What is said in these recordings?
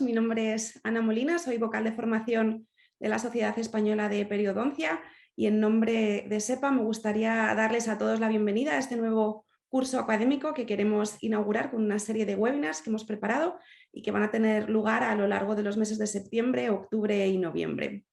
Mi nombre es Ana Molina, soy vocal de formación de la Sociedad Española de Periodoncia y en nombre de SEPA me gustaría darles a todos la bienvenida a este nuevo curso académico que queremos inaugurar con una serie de webinars que hemos preparado y que van a tener lugar a lo largo de los meses de septiembre, octubre y noviembre.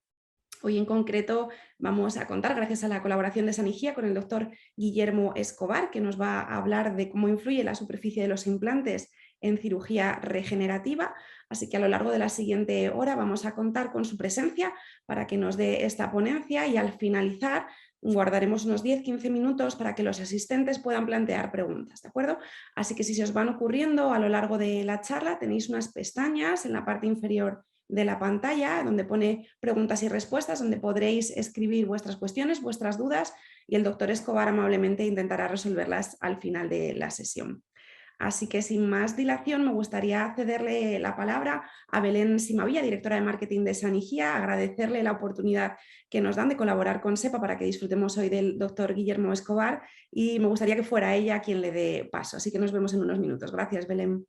Hoy en concreto vamos a contar, gracias a la colaboración de Sanigía, con el doctor Guillermo Escobar, que nos va a hablar de cómo influye la superficie de los implantes en cirugía regenerativa. Así que a lo largo de la siguiente hora vamos a contar con su presencia para que nos dé esta ponencia y al finalizar guardaremos unos 10-15 minutos para que los asistentes puedan plantear preguntas, ¿de acuerdo? Así que si se os van ocurriendo a lo largo de la charla, tenéis unas pestañas en la parte inferior de la pantalla donde pone preguntas y respuestas, donde podréis escribir vuestras cuestiones, vuestras dudas y el doctor Escobar amablemente intentará resolverlas al final de la sesión. Así que sin más dilación me gustaría cederle la palabra a Belén Simavilla, directora de marketing de Sanigía, agradecerle la oportunidad que nos dan de colaborar con SEPA para que disfrutemos hoy del doctor Guillermo Escobar y me gustaría que fuera ella quien le dé paso. Así que nos vemos en unos minutos. Gracias, Belén.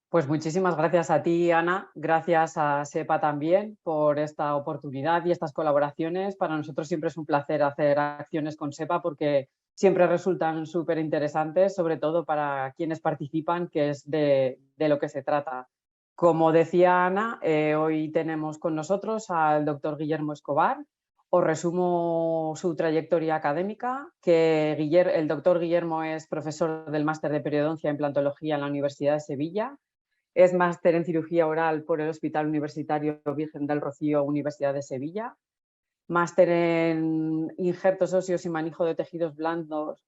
Pues muchísimas gracias a ti, Ana. Gracias a SEPA también por esta oportunidad y estas colaboraciones. Para nosotros siempre es un placer hacer acciones con SEPA porque siempre resultan súper interesantes, sobre todo para quienes participan, que es de lo que se trata. Como decía Ana, hoy tenemos con nosotros al doctor Guillermo Escobar. Os resumo su trayectoria académica, que el doctor Guillermo es profesor del máster de periodoncia e implantología en la Universidad de Sevilla. Es máster en cirugía oral por el Hospital Universitario Virgen del Rocío, Universidad de Sevilla. Máster en injertos óseos y manejo de tejidos blandos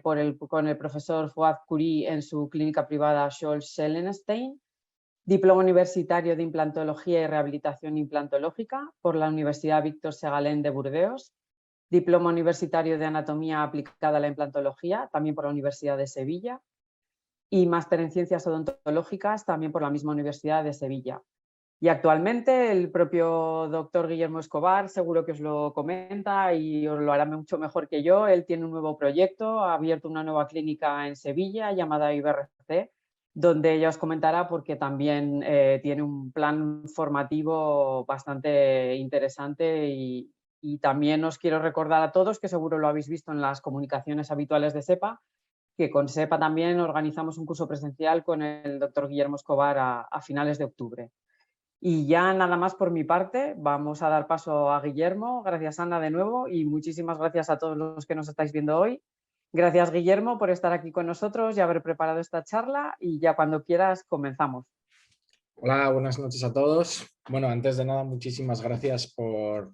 con el profesor Fuad Curí en su clínica privada Scholz-Zellenstein. Diploma universitario de implantología y rehabilitación implantológica por la Universidad Víctor Segalén de Burdeos. Diploma universitario de anatomía aplicada a la implantología, también por la Universidad de Sevilla. Y máster en ciencias odontológicas también por la misma Universidad de Sevilla. Y actualmente el propio doctor Guillermo Escobar seguro que os lo comenta y os lo hará mucho mejor que yo. Él tiene un nuevo proyecto, ha abierto una nueva clínica en Sevilla llamada IBRC, donde ella os comentará porque también tiene un plan formativo bastante interesante y también os quiero recordar a todos, que seguro lo habéis visto en las comunicaciones habituales de SEPA, que con SEPA también organizamos un curso presencial con el doctor Guillermo Escobar a finales de octubre. Y ya nada más por mi parte, vamos a dar paso a Guillermo. Gracias, Ana, de nuevo, y muchísimas gracias a todos los que nos estáis viendo hoy. Gracias, Guillermo, por estar aquí con nosotros y haber preparado esta charla, y ya cuando quieras comenzamos. Hola, buenas noches a todos. Bueno, antes de nada, muchísimas gracias por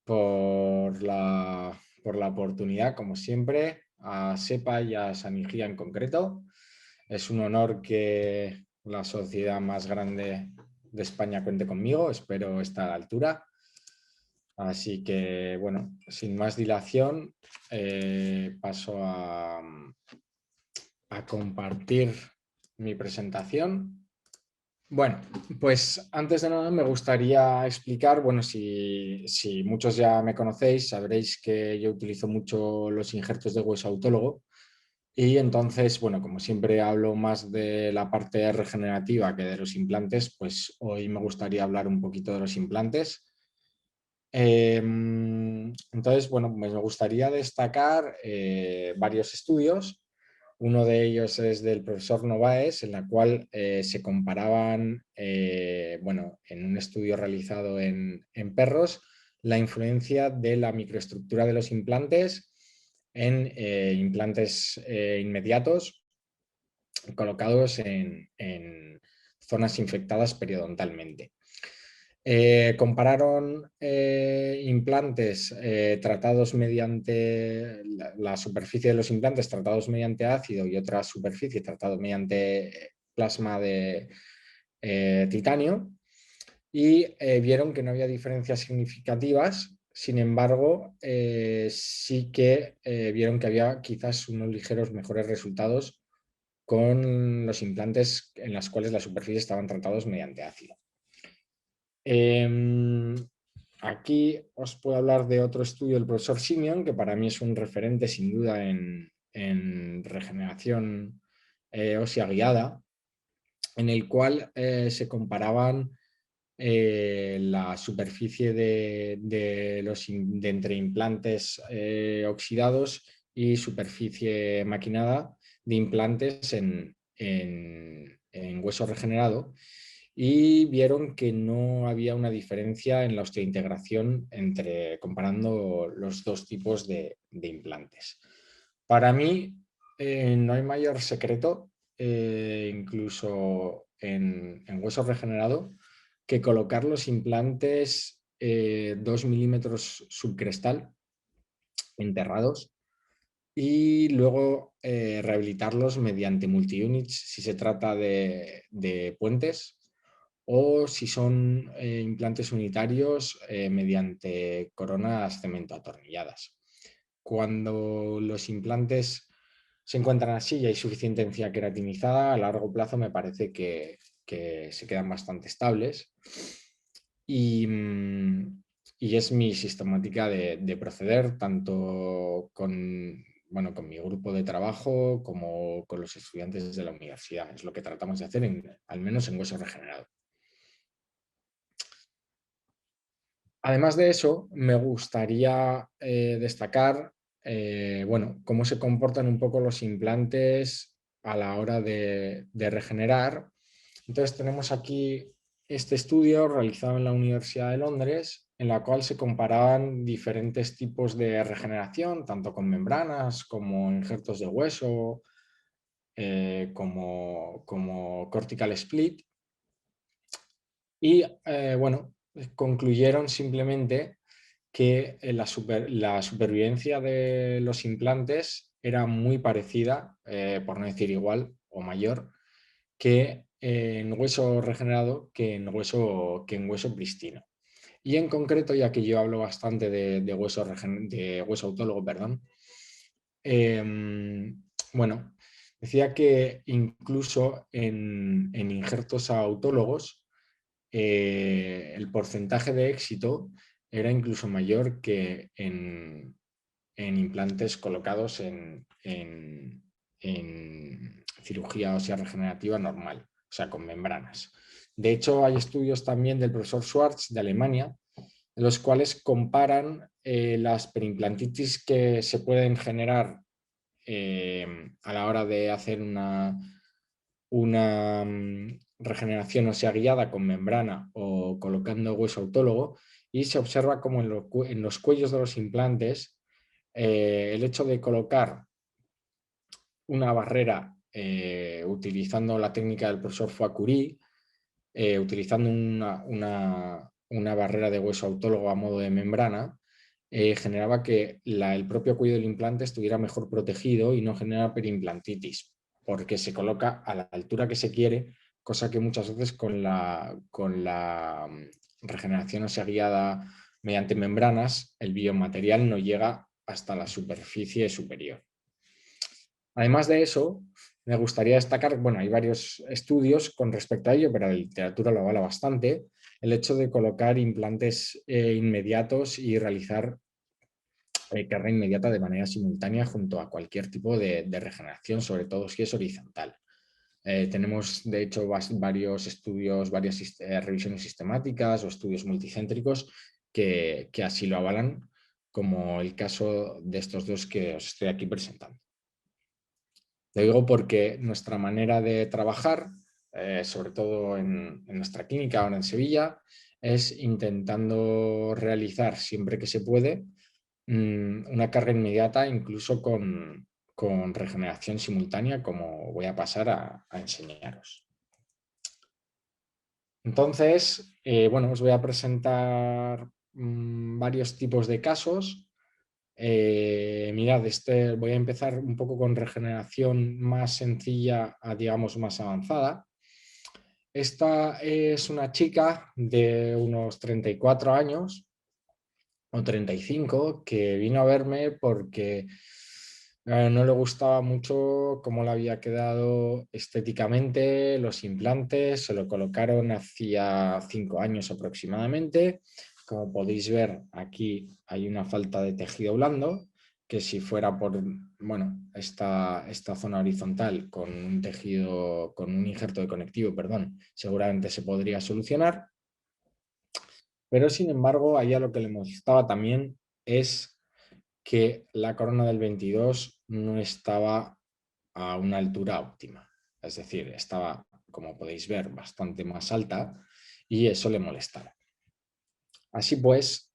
la oportunidad, como siempre, a SEPA y a Sanigía en concreto. Es un honor que la sociedad más grande de España cuente conmigo, espero estar a la altura. Así que, bueno, sin más dilación, paso a compartir mi presentación. Bueno, pues antes de nada me gustaría explicar, bueno, si muchos ya me conocéis, sabréis que yo utilizo mucho los injertos de hueso autólogo y entonces, bueno, como siempre hablo más de la parte regenerativa que de los implantes, pues hoy me gustaría hablar un poquito de los implantes. Entonces, bueno, pues me gustaría destacar varios estudios. Uno de ellos es del profesor Novaes, en la cual se comparaban, bueno, en un estudio realizado en perros, la influencia de la microestructura de los implantes en implantes inmediatos colocados en zonas infectadas periodontalmente. Compararon implantes tratados mediante la superficie de los implantes tratados mediante ácido y otra superficie tratada mediante plasma de titanio y vieron que no había diferencias significativas. Sin embargo, sí que vieron que había quizás unos ligeros mejores resultados con los implantes en los cuales las superficies estaban tratados mediante ácido. Aquí os puedo hablar de otro estudio del profesor Simeon, que para mí es un referente sin duda en regeneración ósea guiada, en el cual se comparaban la superficie de entre implantes oxidados y superficie maquinada de implantes en hueso regenerado, y vieron que no había una diferencia en la osteointegración comparando los dos tipos de implantes. Para mí no hay mayor secreto, incluso en hueso regenerado, que colocar los implantes 2 milímetros subcrestal enterrados y luego rehabilitarlos mediante multiunits si se trata de puentes, o si son implantes unitarios mediante coronas cemento atornilladas. Cuando los implantes se encuentran así y hay suficiente encía queratinizada, a largo plazo me parece que se quedan bastante estables. Y es mi sistemática de proceder, tanto con mi grupo de trabajo como con los estudiantes de la universidad. Es lo que tratamos de hacer, al menos en hueso regenerado. Además de eso, me gustaría destacar cómo se comportan un poco los implantes a la hora de regenerar. Entonces tenemos aquí este estudio realizado en la Universidad de Londres, en la cual se comparaban diferentes tipos de regeneración, tanto con membranas como injertos de hueso, como cortical split. Y concluyeron simplemente que la supervivencia de los implantes era muy parecida, por no decir igual o mayor, que en hueso regenerado que en hueso pristino. Y en concreto, ya que yo hablo bastante de hueso autólogo, perdón, decía que incluso en injertos autólogos el porcentaje de éxito era incluso mayor que en implantes colocados en cirugía ósea regenerativa normal, o sea, con membranas. De hecho, hay estudios también del profesor Schwartz de Alemania, en los cuales comparan las perimplantitis que se pueden generar a la hora de hacer una regeneración ósea guiada con membrana o colocando hueso autólogo, y se observa como en los cuellos de los implantes el hecho de colocar una barrera utilizando la técnica del profesor Foix-Curie, utilizando una barrera de hueso autólogo a modo de membrana, generaba que el propio cuello del implante estuviera mejor protegido y no generara perimplantitis, porque se coloca a la altura que se quiere, cosa que muchas veces con la regeneración ósea guiada mediante membranas, el biomaterial no llega hasta la superficie superior. Además de eso, me gustaría destacar, hay varios estudios con respecto a ello, pero la literatura lo avala bastante, el hecho de colocar implantes inmediatos y realizar carga inmediata de manera simultánea junto a cualquier tipo de regeneración, sobre todo si es horizontal. Tenemos, de hecho, varios estudios, varias revisiones sistemáticas o estudios multicéntricos que así lo avalan, como el caso de estos dos que os estoy aquí presentando. Lo digo porque nuestra manera de trabajar, sobre todo en nuestra clínica ahora en Sevilla, es intentando realizar siempre que se puede una carga inmediata, incluso con regeneración simultánea, como voy a pasar a enseñaros. Entonces, os voy a presentar varios tipos de casos. Mirad, voy a empezar un poco con regeneración más sencilla a, digamos, más avanzada. Esta es una chica de unos 34 años o 35 que vino a verme porque no le gustaba mucho cómo le había quedado estéticamente los implantes. Se lo colocaron hacía 5 años aproximadamente. Como podéis ver, aquí hay una falta de tejido blando que si fuera por esta zona horizontal con un tejido, con un injerto de conectivo, perdón, seguramente se podría solucionar. Pero sin embargo, a ella lo que le molestaba también es que la corona del 22 no estaba a una altura óptima. Es decir, estaba, como podéis ver, bastante más alta y eso le molestaba. Así pues,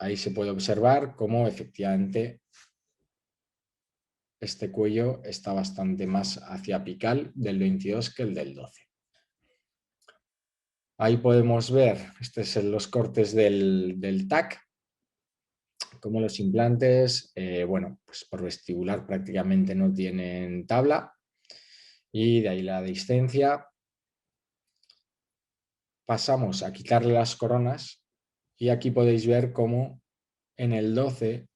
ahí se puede observar cómo efectivamente este cuello está bastante más hacia apical del 22 que el del 12. Ahí podemos ver, estos son los cortes del TAC, como los implantes, pues por vestibular prácticamente no tienen tabla y de ahí la distancia. Pasamos a quitarle las coronas y aquí podéis ver cómo en el 12,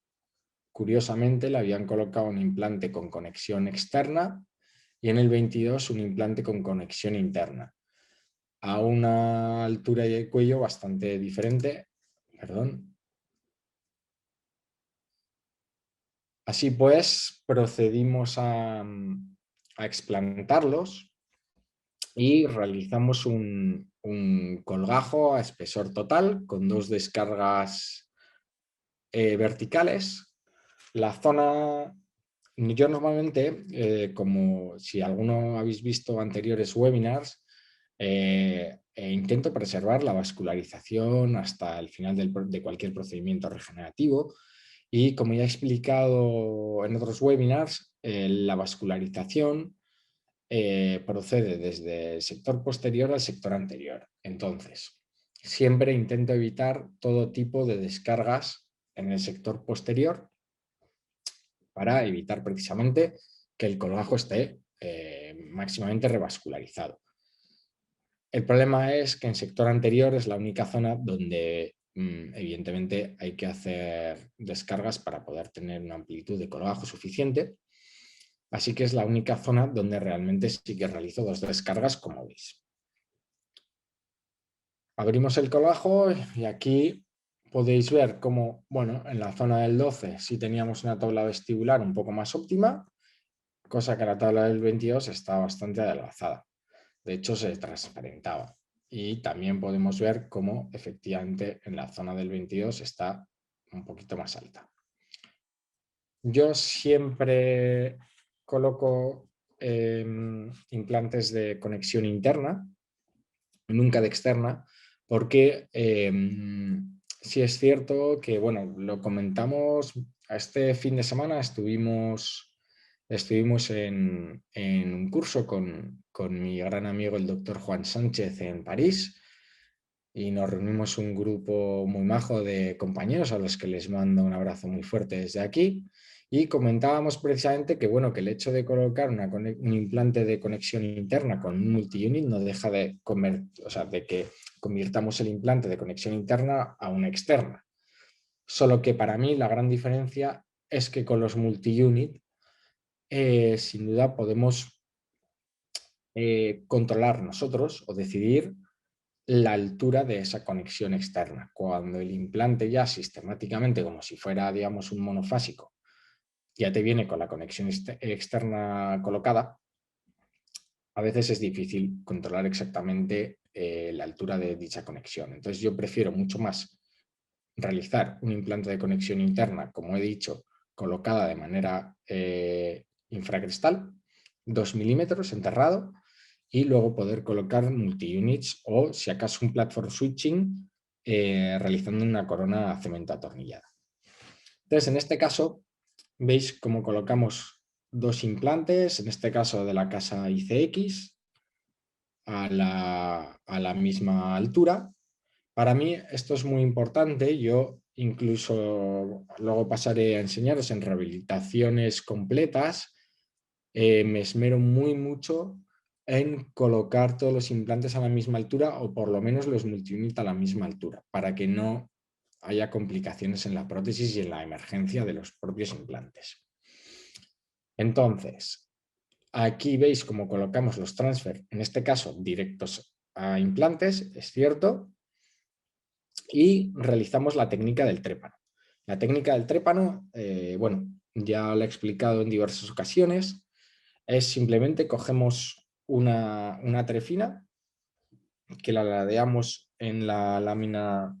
curiosamente, le habían colocado un implante con conexión externa y en el 22 un implante con conexión interna, a una altura de cuello bastante diferente. Perdón. Así pues, procedimos a explantarlos y realizamos un colgajo a espesor total con 2 descargas verticales. La zona, yo normalmente, como si alguno habéis visto anteriores webinars, intento preservar la vascularización hasta el final de cualquier procedimiento regenerativo y como ya he explicado en otros webinars, la vascularización procede desde el sector posterior al sector anterior. Entonces, siempre intento evitar todo tipo de descargas en el sector posterior para evitar precisamente que el colgajo esté máximamente revascularizado. El problema es que en sector anterior es la única zona donde evidentemente hay que hacer descargas para poder tener una amplitud de colgajo suficiente. Así que es la única zona donde realmente sí que realizo 2 descargas, como veis. Abrimos el colgajo y aquí podéis ver cómo, en la zona del 12 sí teníamos una tabla vestibular un poco más óptima, cosa que la tabla del 22 está bastante adelgazada. De hecho, se transparentaba. Y también podemos ver cómo efectivamente en la zona del 22 está un poquito más alta. Yo siempre coloco implantes de conexión interna, nunca de externa, porque sí es cierto que, lo comentamos, este fin de semana estuvimos en un curso con mi gran amigo el doctor Juan Sánchez en París y nos reunimos un grupo muy majo de compañeros a los que les mando un abrazo muy fuerte desde aquí y comentábamos precisamente que, que el hecho de colocar un implante de conexión interna con un multi-unit no deja de que convirtamos el implante de conexión interna a una externa. Solo que para mí la gran diferencia es que con los multi-unit sin duda podemos controlar nosotros o decidir la altura de esa conexión externa. Cuando el implante ya sistemáticamente, como si fuera, digamos, un monofásico, ya te viene con la conexión externa colocada, a veces es difícil controlar exactamente la altura de dicha conexión. Entonces yo prefiero mucho más realizar un implante de conexión interna, como he dicho, colocada de manera infracrestal, 2 milímetros enterrado, y luego poder colocar multi-units o, si acaso, un platform switching realizando una corona cemento atornillada. Entonces, en este caso, veis cómo colocamos 2 implantes, en este caso de la casa ICX, a la misma altura. Para mí esto es muy importante. Yo incluso luego pasaré a enseñaros en rehabilitaciones completas. Me esmero mucho en colocar todos los implantes a la misma altura o por lo menos los multi-unit a la misma altura para que no haya complicaciones en la prótesis y en la emergencia de los propios implantes. Entonces, aquí veis cómo colocamos los transfer, en este caso directos a implantes, es cierto, y realizamos la técnica del trépano. La técnica del trépano, bueno, ya lo he explicado en diversas ocasiones, es simplemente cogemos una trefina que la ladeamos en la lámina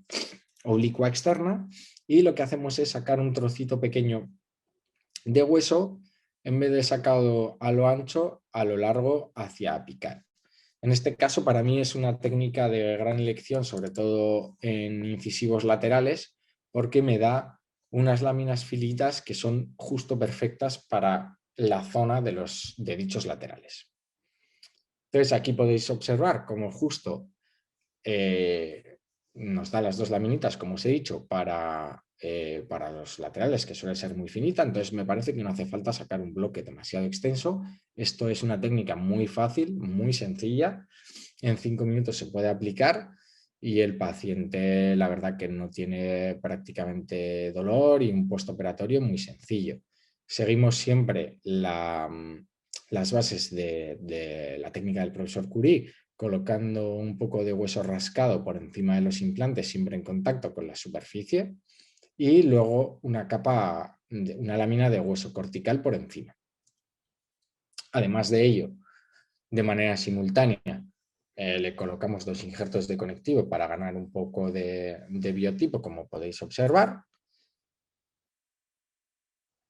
oblicua externa y lo que hacemos es sacar un trocito pequeño de hueso en vez de sacado a lo ancho, a lo largo hacia apical. En este caso, para mí es una técnica de gran elección, sobre todo en incisivos laterales, porque me da unas láminas finitas que son justo perfectas para la zona de dichos laterales. Entonces, aquí podéis observar cómo justo nos da las dos laminitas, como os he dicho, para los laterales, que suele ser muy finita. Entonces me parece que no hace falta sacar un bloque demasiado extenso. Esto es una técnica muy fácil, muy sencilla. En 5 minutos se puede aplicar y el paciente, la verdad, que no tiene prácticamente dolor y un postoperatorio muy sencillo. Seguimos siempre las bases de la técnica del profesor Curie, colocando un poco de hueso rascado por encima de los implantes, siempre en contacto con la superficie, y luego una capa, una lámina de hueso cortical por encima. Además de ello, de manera simultánea, le colocamos 2 injertos de conectivo para ganar un poco de biotipo, como podéis observar.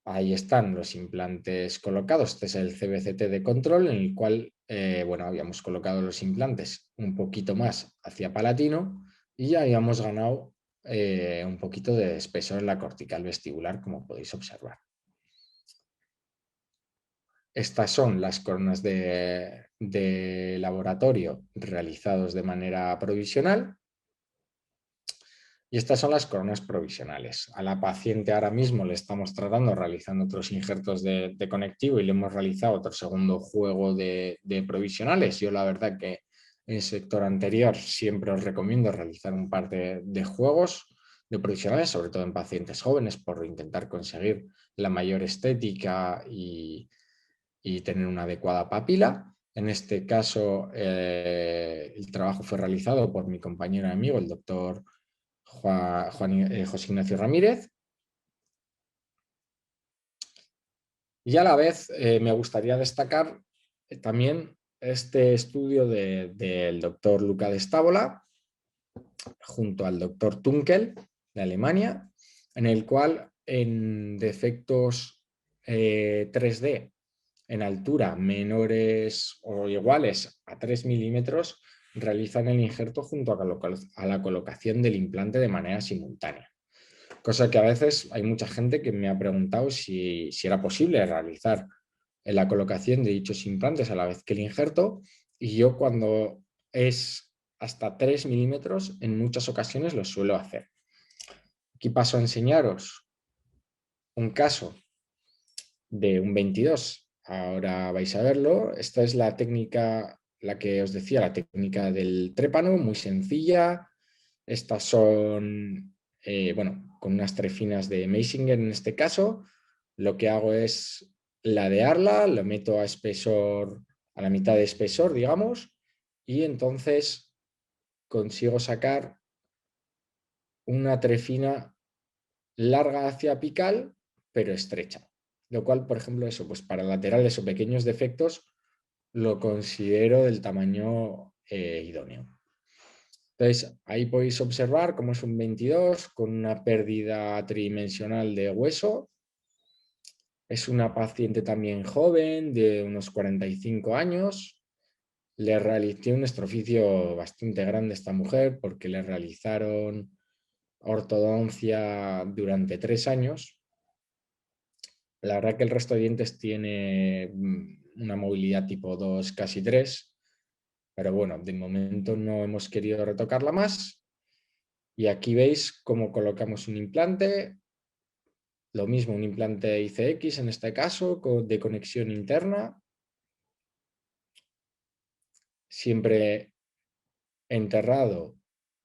Ahí están los implantes colocados. Este es el CBCT de control, en el cual bueno, habíamos colocado los implantes un poquito más hacia palatino y ya habíamos ganado un poquito de espesor en la cortical vestibular, como podéis observar. Estas son las coronas de laboratorio realizados de manera provisional. Y estas son las coronas provisionales. A la paciente ahora mismo le estamos tratando, realizando otros injertos de conectivo y le hemos realizado otro segundo juego de provisionales. Yo la verdad que en el sector anterior siempre os recomiendo realizar un par de juegos de provisionales, sobre todo en pacientes jóvenes, por intentar conseguir la mayor estética y tener una adecuada papila. En este caso, el trabajo fue realizado por mi compañero y amigo, el doctor José Ignacio Ramírez. Y a la vez me gustaría destacar también este estudio del doctor Luca de Stávola junto al doctor Tunkel de Alemania, en el cual en defectos 3D en altura menores o iguales a 3 milímetros realizan el injerto junto a la colocación del implante de manera simultánea. Cosa que a veces hay mucha gente que me ha preguntado si era posible realizar la colocación de dichos implantes a la vez que el injerto, y yo cuando es hasta 3 milímetros en muchas ocasiones lo suelo hacer. Aquí paso a enseñaros un caso de un 22. Ahora vais a verlo. Esta es la técnica, la que os decía, la técnica del trépano, muy sencilla. Estas son, bueno, con unas trefinas de Meisinger en este caso. Lo que hago es ladearla, lo meto a espesor, a la mitad de espesor, digamos, y entonces consigo sacar una trefina larga hacia apical, pero estrecha. Lo cual, por ejemplo, eso, pues para laterales o pequeños defectos, lo considero del tamaño idóneo. Entonces, ahí podéis observar cómo es un 22 con una pérdida tridimensional de hueso. Es una paciente también joven, de unos 45 años. Le realicé un estroficio bastante grande a esta mujer porque le realizaron ortodoncia durante 3 años. La verdad que el resto de dientes tiene una movilidad tipo 2, casi 3, pero bueno, de momento no hemos querido retocarla más. Y aquí veis cómo colocamos un implante, lo mismo, un implante ICX en este caso, de conexión interna, siempre enterrado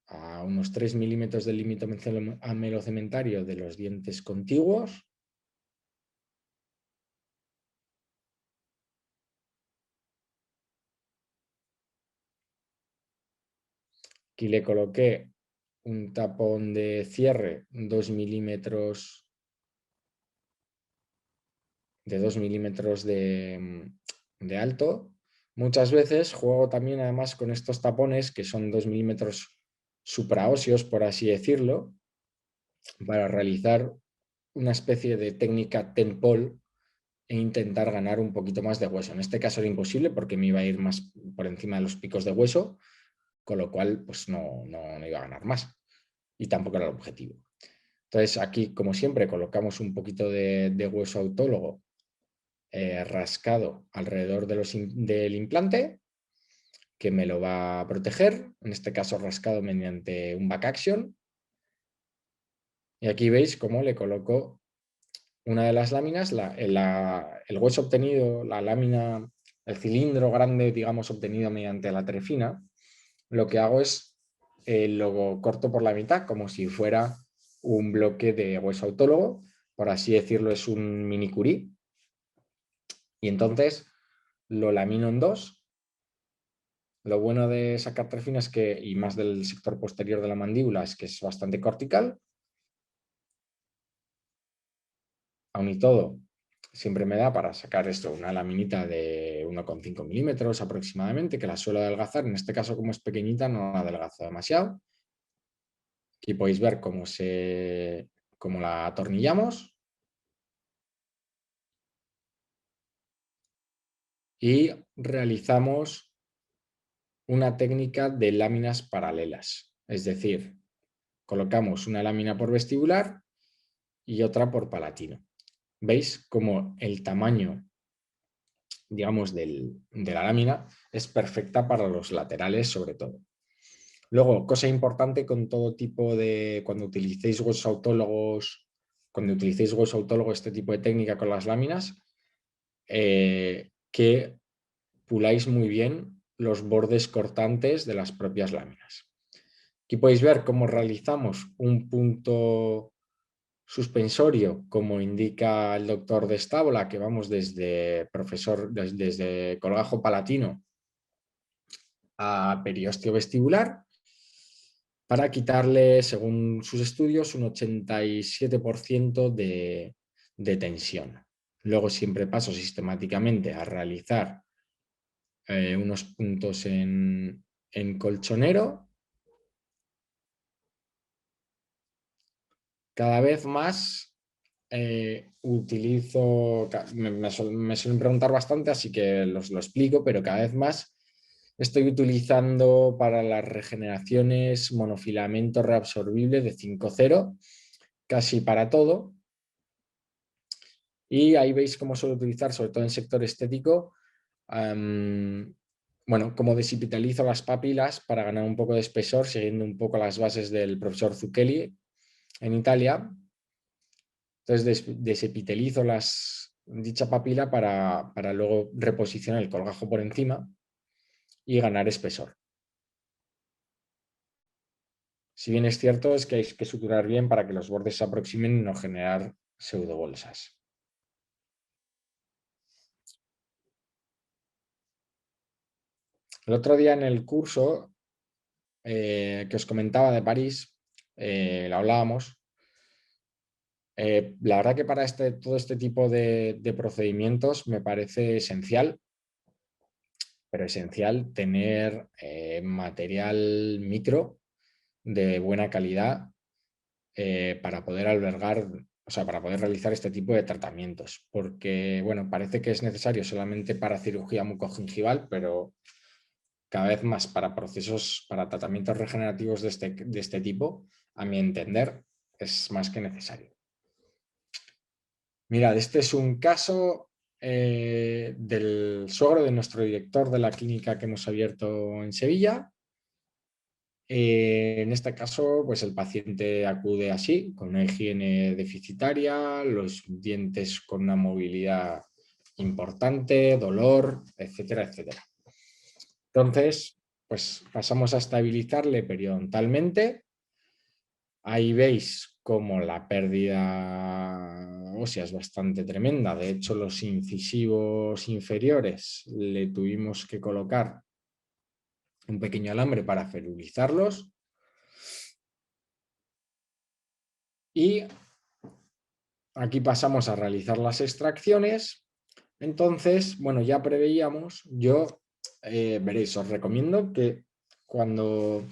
a unos 3 milímetros del límite amelocementario de los dientes contiguos. Aquí le coloqué un tapón de cierre 2 milímetros de alto. Muchas veces juego también además con estos tapones que son 2 milímetros supraóseos, por así decirlo, para realizar una especie de técnica ten-pole e intentar ganar un poquito más de hueso. En este caso era imposible porque me iba a ir más por encima de los picos de hueso, con lo cual pues no iba a ganar más y tampoco era el objetivo. Entonces aquí, como siempre, colocamos un poquito de hueso autólogo rascado alrededor del implante, que me lo va a proteger, en este caso rascado mediante un back action. Y aquí veis cómo le coloco una de las láminas, el hueso obtenido, la lámina, el cilindro grande, digamos, obtenido mediante la trefina. Lo que hago es lo corto por la mitad, como si fuera un bloque de hueso autólogo, por así decirlo, es un mini curí. Y entonces lo lamino en dos. Lo bueno de sacar trefina es que, y más del sector posterior de la mandíbula, es que es bastante cortical. Aún y todo, siempre me da para sacar esto una laminita de 1,5 milímetros aproximadamente, que la suelo adelgazar. En este caso, como es pequeñita, no la adelgazo demasiado. Aquí podéis ver cómo la atornillamos. Y realizamos una técnica de láminas paralelas. Es decir, colocamos una lámina por vestibular y otra por palatino. ¿Veis cómo el tamaño, digamos, de la lámina es perfecta para los laterales sobre todo? Luego, cosa importante con todo tipo de, cuando utilicéis huesos autólogos, este tipo de técnica con las láminas, que puláis muy bien los bordes cortantes de las propias láminas. Aquí podéis ver cómo realizamos un punto suspensorio, como indica el doctor de Estávola, que vamos desde colgajo palatino a periósteo vestibular, para quitarle, según sus estudios, un 87% de tensión. Luego siempre paso sistemáticamente a realizar unos puntos en colchonero. Cada vez más utilizo, me suelen preguntar bastante, así que lo explico, pero cada vez más estoy utilizando para las regeneraciones monofilamento reabsorbible de 5,0, casi para todo. Y ahí veis cómo suelo utilizar, sobre todo en sector estético, bueno, cómo deshipitalizo las papilas para ganar un poco de espesor, siguiendo un poco las bases del profesor Zucchelli en Italia. Entonces deshipitalizo dicha papila para luego reposicionar el colgajo por encima y ganar espesor. Si bien es cierto, es que hay que suturar bien para que los bordes se aproximen y no generar pseudobolsas. El otro día en el curso que os comentaba de París, lo hablábamos. La verdad que para todo este tipo de procedimientos me parece esencial, pero esencial tener material micro de buena calidad para poder albergar, o sea, para poder realizar este tipo de tratamientos, porque, bueno, parece que es necesario solamente para cirugía mucogingival, pero cada vez más para tratamientos regenerativos de este tipo, a mi entender, es más que necesario. Mirad, este es un caso del suegro de nuestro director de la clínica que hemos abierto en Sevilla. En este caso, pues el paciente acude así, con una higiene deficitaria, los dientes con una movilidad importante, dolor, etcétera, etcétera. Entonces, pues pasamos a estabilizarle periodontalmente. Ahí veis cómo la pérdida ósea es bastante tremenda. De hecho, los incisivos inferiores le tuvimos que colocar un pequeño alambre para ferulizarlos. Y aquí pasamos a realizar las extracciones. Entonces, bueno, ya preveíamos, veréis, os recomiendo que cuando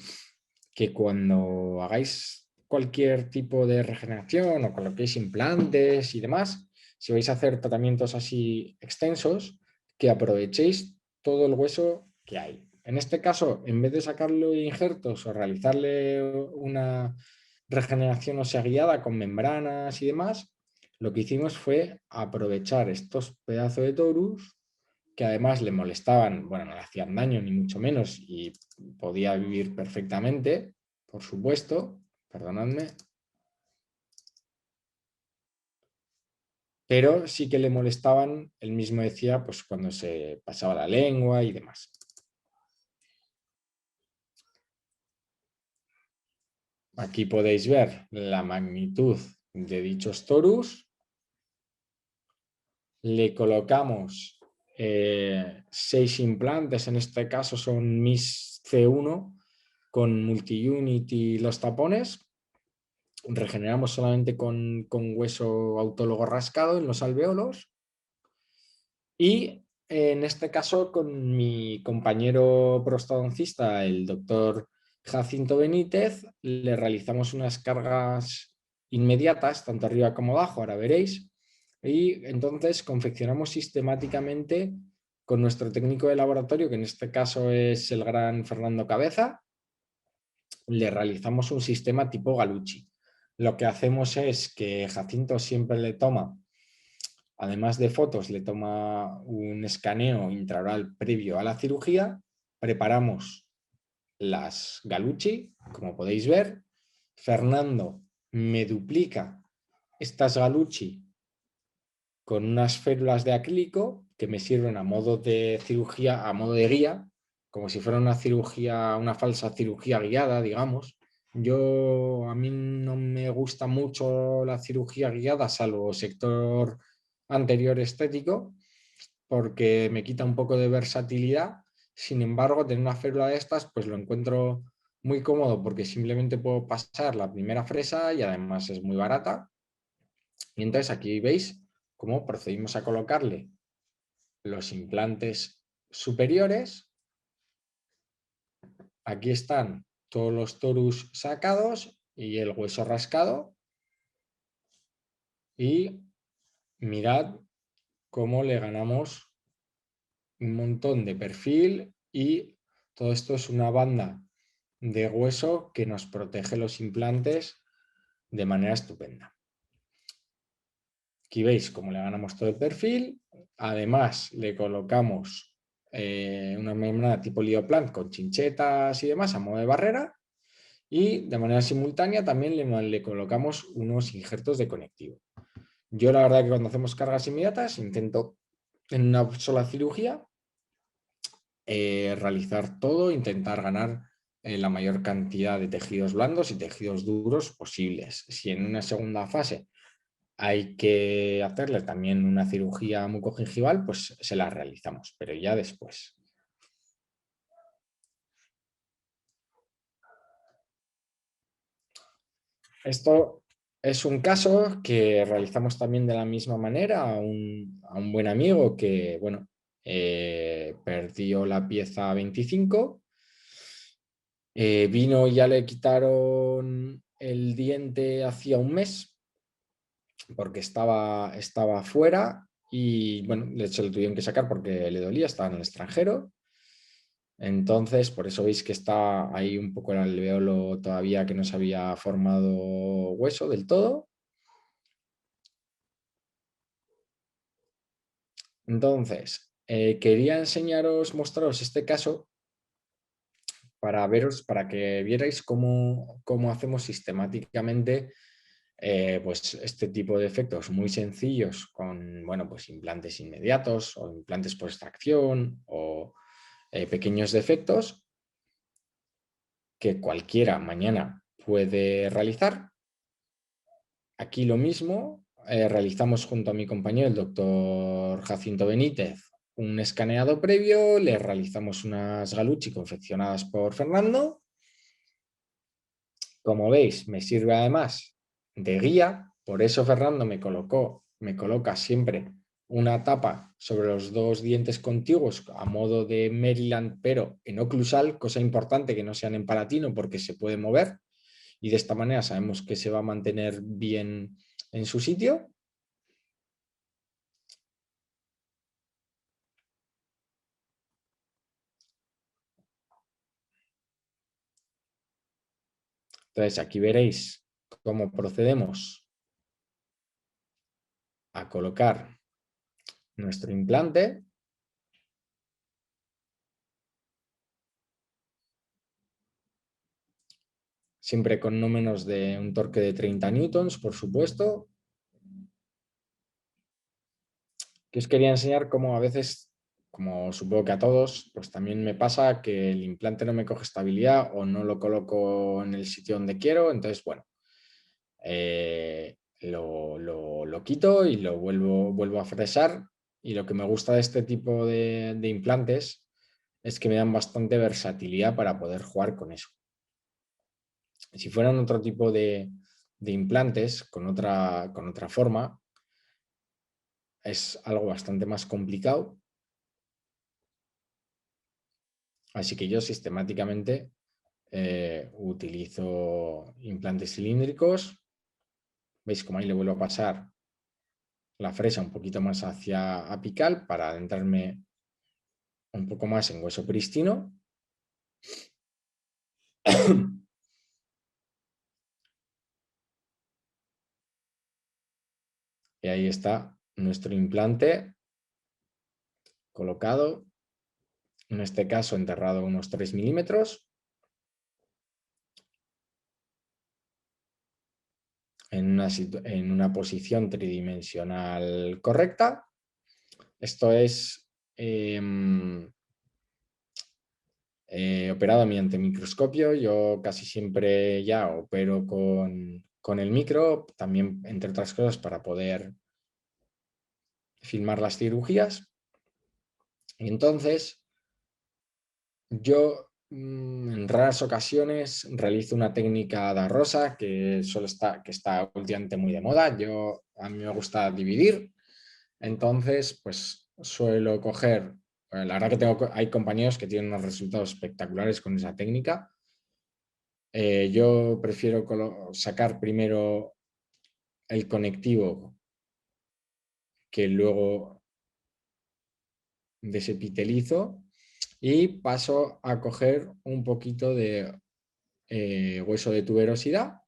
hagáis cualquier tipo de regeneración o coloquéis implantes y demás, si vais a hacer tratamientos así extensos, que aprovechéis todo el hueso que hay. En este caso, en vez de sacarle injertos o realizarle una regeneración ósea guiada con membranas y demás, lo que hicimos fue aprovechar estos pedazos de torus que además le molestaban, bueno, no le hacían daño ni mucho menos y podía vivir perfectamente, por supuesto, perdonadme, pero sí que le molestaban, él mismo decía, pues cuando se pasaba la lengua y demás. Aquí podéis ver la magnitud de dichos torus. Le colocamos 6 implantes, en este caso son MIS C1 con multi-unit y los tapones. Regeneramos solamente con hueso autólogo rascado en los alveolos. Y en este caso con mi compañero prostodoncista, el doctor Jacinto Benítez, le realizamos unas cargas inmediatas, tanto arriba como abajo, ahora veréis. Y entonces confeccionamos sistemáticamente con nuestro técnico de laboratorio, que en este caso es el gran Fernando Cabeza, le realizamos un sistema tipo Galucci. Lo que hacemos es que Jacinto siempre le toma, además de fotos, le toma un escaneo intraoral previo a la cirugía, preparamos las Galucci, como podéis ver. Fernando me duplica estas Galucci con unas férulas de acrílico que me sirven a modo de cirugía, a modo de guía, como si fuera una cirugía, una falsa cirugía guiada, digamos. A mí no me gusta mucho la cirugía guiada, salvo sector anterior estético, porque me quita un poco de versatilidad. Sin embargo, tener una férula de estas, pues lo encuentro muy cómodo porque simplemente puedo pasar la primera fresa y además es muy barata. Y entonces aquí veis cómo procedimos a colocarle los implantes superiores. Aquí están todos los torus sacados y el hueso rascado. Y mirad cómo le ganamos un montón de perfil y todo esto es una banda de hueso que nos protege los implantes de manera estupenda. Aquí veis cómo le ganamos todo el perfil. Además le colocamos una membrana tipo Lioplant con chinchetas y demás a modo de barrera. Y de manera simultánea también le colocamos unos injertos de conectivo. Yo la verdad que cuando hacemos cargas inmediatas intento en una sola cirugía realizar todo, intentar ganar la mayor cantidad de tejidos blandos y tejidos duros posibles. Si en una segunda fase hay que hacerle también una cirugía mucogingival, pues se la realizamos, pero ya después. Esto es un caso que realizamos también de la misma manera a un buen amigo que, bueno, perdió la pieza 25. Vino y ya le quitaron el diente hacía un mes porque estaba fuera y bueno, de hecho lo tuvieron que sacar porque le dolía, estaba en el extranjero. Entonces, por eso veis que está ahí un poco el alveolo todavía que no se había formado hueso del todo. Entonces, quería mostraros este caso para que vierais cómo hacemos sistemáticamente pues este tipo de efectos muy sencillos con, bueno, pues implantes inmediatos o implantes por extracción o pequeños defectos que cualquiera mañana puede realizar. Aquí lo mismo, realizamos junto a mi compañero, el doctor Jacinto Benítez, un escaneado previo, le realizamos unas Galucci confeccionadas por Fernando. Como veis, me sirve además de guía. Por eso Fernando me coloca siempre una tapa sobre los dos dientes contiguos a modo de Maryland, pero en oclusal, cosa importante que no sean en palatino porque se puede mover y de esta manera sabemos que se va a mantener bien en su sitio. Entonces aquí veréis cómo procedemos a colocar nuestro implante. Siempre con no menos de un torque de 30 newtons, por supuesto. Que os quería enseñar cómo a veces, como supongo que a todos, pues también me pasa que el implante no me coge estabilidad o no lo coloco en el sitio donde quiero. Entonces, bueno, lo quito y lo vuelvo a fresar. Y lo que me gusta de este tipo de implantes es que me dan bastante versatilidad para poder jugar con eso. Si fueran otro tipo de implantes con otra forma, es algo bastante más complicado. Así que yo sistemáticamente utilizo implantes cilíndricos. ¿Veis cómo ahí le vuelvo a pasar la fresa un poquito más hacia apical para adentrarme un poco más en hueso prístino? Y ahí está nuestro implante colocado, en este caso enterrado unos 3 milímetros. En una posición tridimensional correcta. Esto es operado mediante microscopio. Yo casi siempre ya opero con el micro, también entre otras cosas para poder filmar las cirugías. Y entonces yo en raras ocasiones realizo una técnica de rosa que está últimamente muy de moda. A mí me gusta dividir. Entonces, pues suelo coger, la verdad que hay compañeros que tienen unos resultados espectaculares con esa técnica. Yo prefiero sacar primero el conectivo que luego desepitelizo y paso a coger un poquito de hueso de tuberosidad,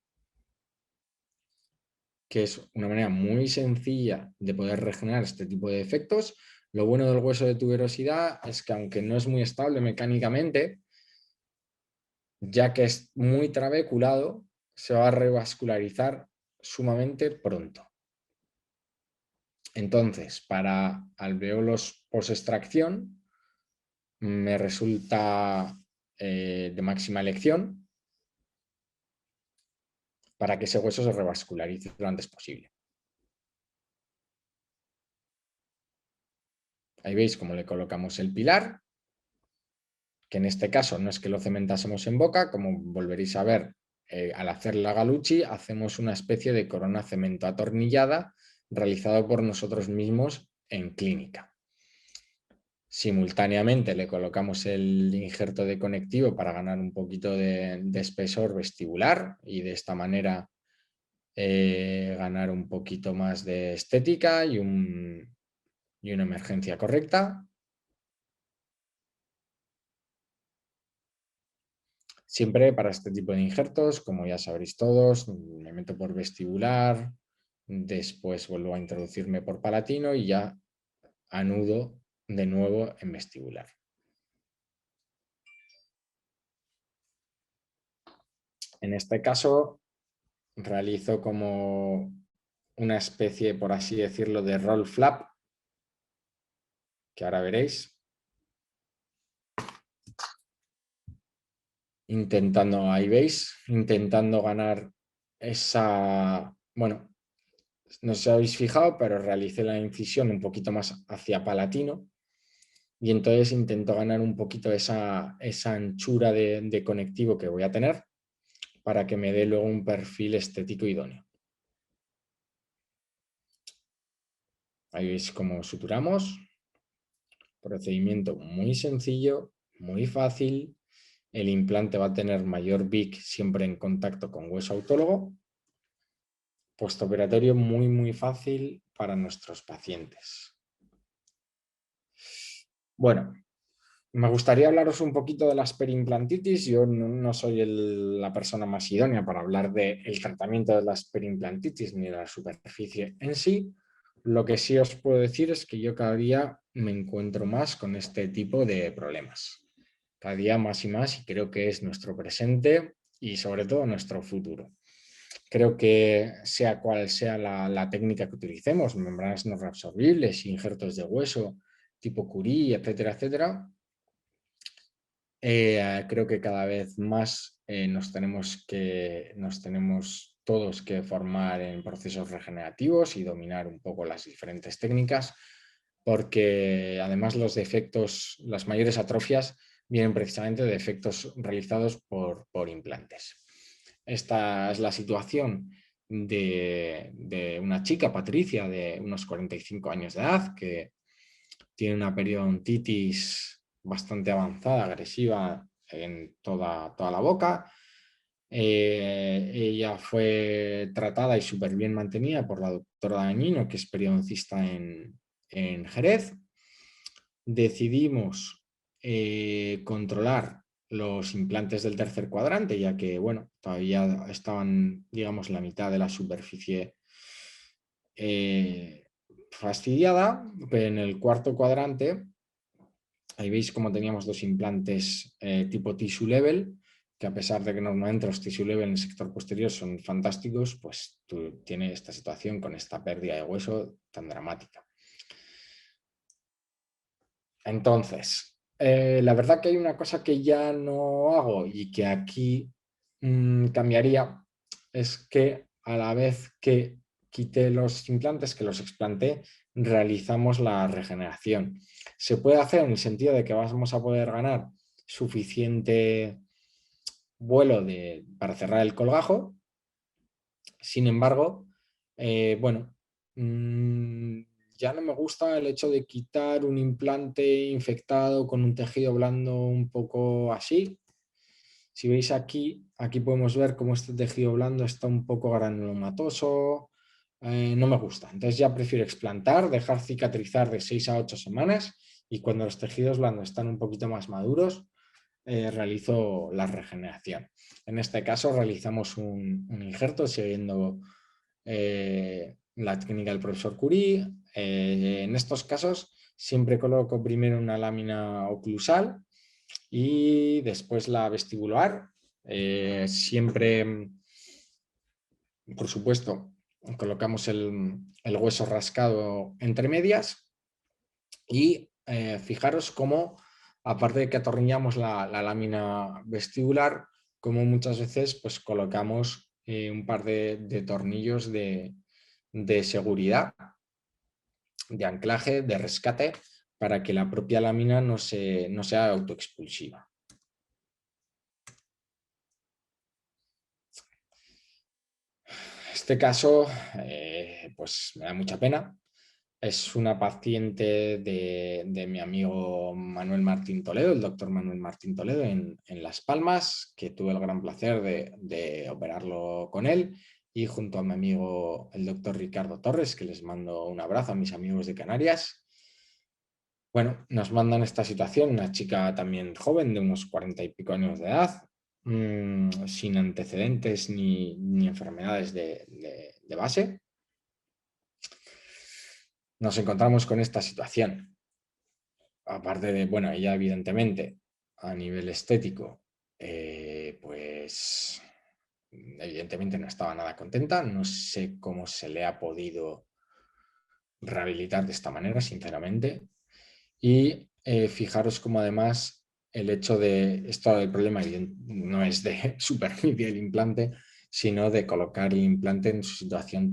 que es una manera muy sencilla de poder regenerar este tipo de efectos. Lo bueno del hueso de tuberosidad es que aunque no es muy estable mecánicamente, ya que es muy trabéculado, se va a revascularizar sumamente pronto. Entonces, para alveolos post-extracción, me resulta de máxima elección para que ese hueso se revascularice lo antes posible. Ahí veis cómo le colocamos el pilar, que en este caso no es que lo cementásemos en boca, como volveréis a ver al hacer la Galucci, hacemos una especie de corona cemento atornillada realizado por nosotros mismos en clínica. Simultáneamente le colocamos el injerto de conectivo para ganar un poquito de espesor vestibular y de esta manera ganar un poquito más de estética y una emergencia correcta. Siempre para este tipo de injertos, como ya sabréis todos, me meto por vestibular, después vuelvo a introducirme por palatino y ya anudo de nuevo en vestibular. En este caso realizo como una especie, por así decirlo, de roll flap, que ahora veréis. Ahí veis, intentando ganar esa, bueno, no sé si habéis fijado, pero realicé la incisión un poquito más hacia palatino y entonces intento ganar un poquito esa anchura de conectivo que voy a tener para que me dé luego un perfil estético idóneo. Ahí veis cómo suturamos. Procedimiento muy sencillo, muy fácil. El implante va a tener mayor BIC siempre en contacto con hueso autólogo. Postoperatorio muy fácil para nuestros pacientes. Bueno, me gustaría hablaros un poquito de las periimplantitis. Yo no soy la persona más idónea para hablar del tratamiento de las periimplantitis ni de la superficie en sí. Lo que sí os puedo decir es que yo cada día me encuentro más con este tipo de problemas. Cada día más y más, y creo que es nuestro presente y sobre todo nuestro futuro. Creo que sea cual sea la técnica que utilicemos, membranas no reabsorbibles, injertos de hueso tipo Curie, etcétera, etcétera, creo que cada vez más nos tenemos todos que formar en procesos regenerativos y dominar un poco las diferentes técnicas, porque además los defectos, las mayores atrofias vienen precisamente de defectos realizados por implantes. Esta es la situación de una chica, Patricia, de unos 45 años de edad, que tiene una periodontitis bastante avanzada, agresiva en toda la boca. Ella fue tratada y súper bien mantenida por la doctora Dañino, que es periodoncista en Jerez. Decidimos controlar los implantes del tercer cuadrante, ya que, bueno, todavía estaban, digamos, la mitad de la superficie fastidiada. Pero en el cuarto cuadrante, ahí veis cómo teníamos dos implantes tipo tissue level, que a pesar de que normalmente los tissue level en el sector posterior son fantásticos, pues tiene esta situación con esta pérdida de hueso tan dramática. Entonces, la verdad que hay una cosa que ya no hago y que aquí cambiaría, es que a la vez que quité los implantes, que los explanté, realizamos la regeneración. Se puede hacer en el sentido de que vamos a poder ganar suficiente vuelo para cerrar el colgajo. Sin embargo, bueno, ya no me gusta el hecho de quitar un implante infectado con un tejido blando un poco así. Si veis aquí podemos ver cómo este tejido blando está un poco granulomatoso. No me gusta. Entonces ya prefiero explantar, dejar cicatrizar de 6 a 8 semanas y cuando los tejidos blandos están un poquito más maduros, realizo la regeneración. En este caso realizamos un injerto siguiendo la técnica del profesor Curie. En estos casos siempre coloco primero una lámina oclusal y después la vestibular. Siempre, por supuesto, colocamos el hueso rascado entre medias y fijaros cómo, aparte de que atornillamos la lámina vestibular, como muchas veces pues, colocamos un par de tornillos de seguridad, de anclaje, de rescate, para que la propia lámina no sea autoexpulsiva. Este caso, pues me da mucha pena. Es una paciente de mi amigo Manuel Martín Toledo, el doctor Manuel Martín Toledo en Las Palmas, que tuve el gran placer de operarlo con él, y junto a mi amigo el doctor Ricardo Torres, que les mando un abrazo a mis amigos de Canarias. Bueno, nos mandan esta situación, una chica también joven, de unos 40 y pico años de edad, sin antecedentes ni enfermedades de base. Nos encontramos con esta situación. Aparte de, bueno, ella evidentemente a nivel estético, pues evidentemente no estaba nada contenta. No sé cómo se le ha podido rehabilitar de esta manera, sinceramente. Y fijaros cómo además el hecho de, esto el problema no es de superficie del implante, sino de colocar el implante en su situación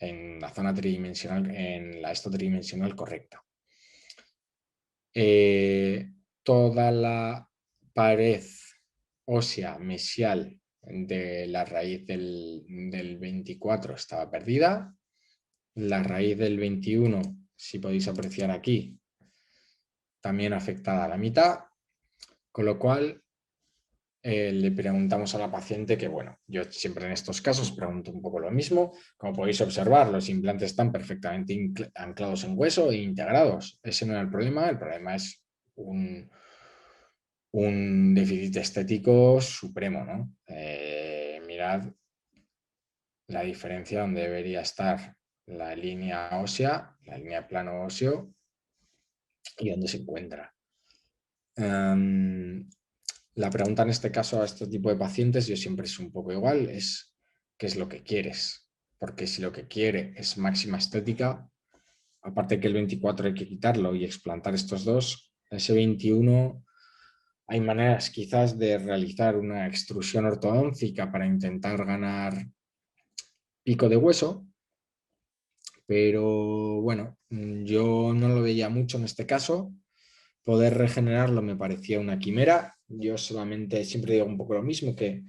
en la zona tridimensional, en la tridimensional correcta. Toda la pared ósea mesial de la raíz del 24 estaba perdida. la raíz del 21, si podéis apreciar aquí, también afectada a la mitad, con lo cual le preguntamos a la paciente que, bueno, yo siempre en estos casos pregunto un poco lo mismo. Como podéis observar, los implantes están perfectamente anclados en hueso e integrados. Ese no era el problema es un déficit estético supremo, ¿no? Mirad la diferencia donde debería estar la línea ósea, la línea plano óseo y dónde se encuentra. La pregunta en este caso a este tipo de pacientes, yo siempre es un poco igual, es ¿qué es lo que quieres? Porque si lo que quiere es máxima estética, aparte que el 24 hay que quitarlo y explantar estos dos, ese 21 hay maneras quizás de realizar una extrusión ortodóntica para intentar ganar pico de hueso, pero bueno, yo no lo veía mucho en este caso. Poder regenerarlo me parecía una quimera. Yo solamente siempre digo un poco lo mismo, que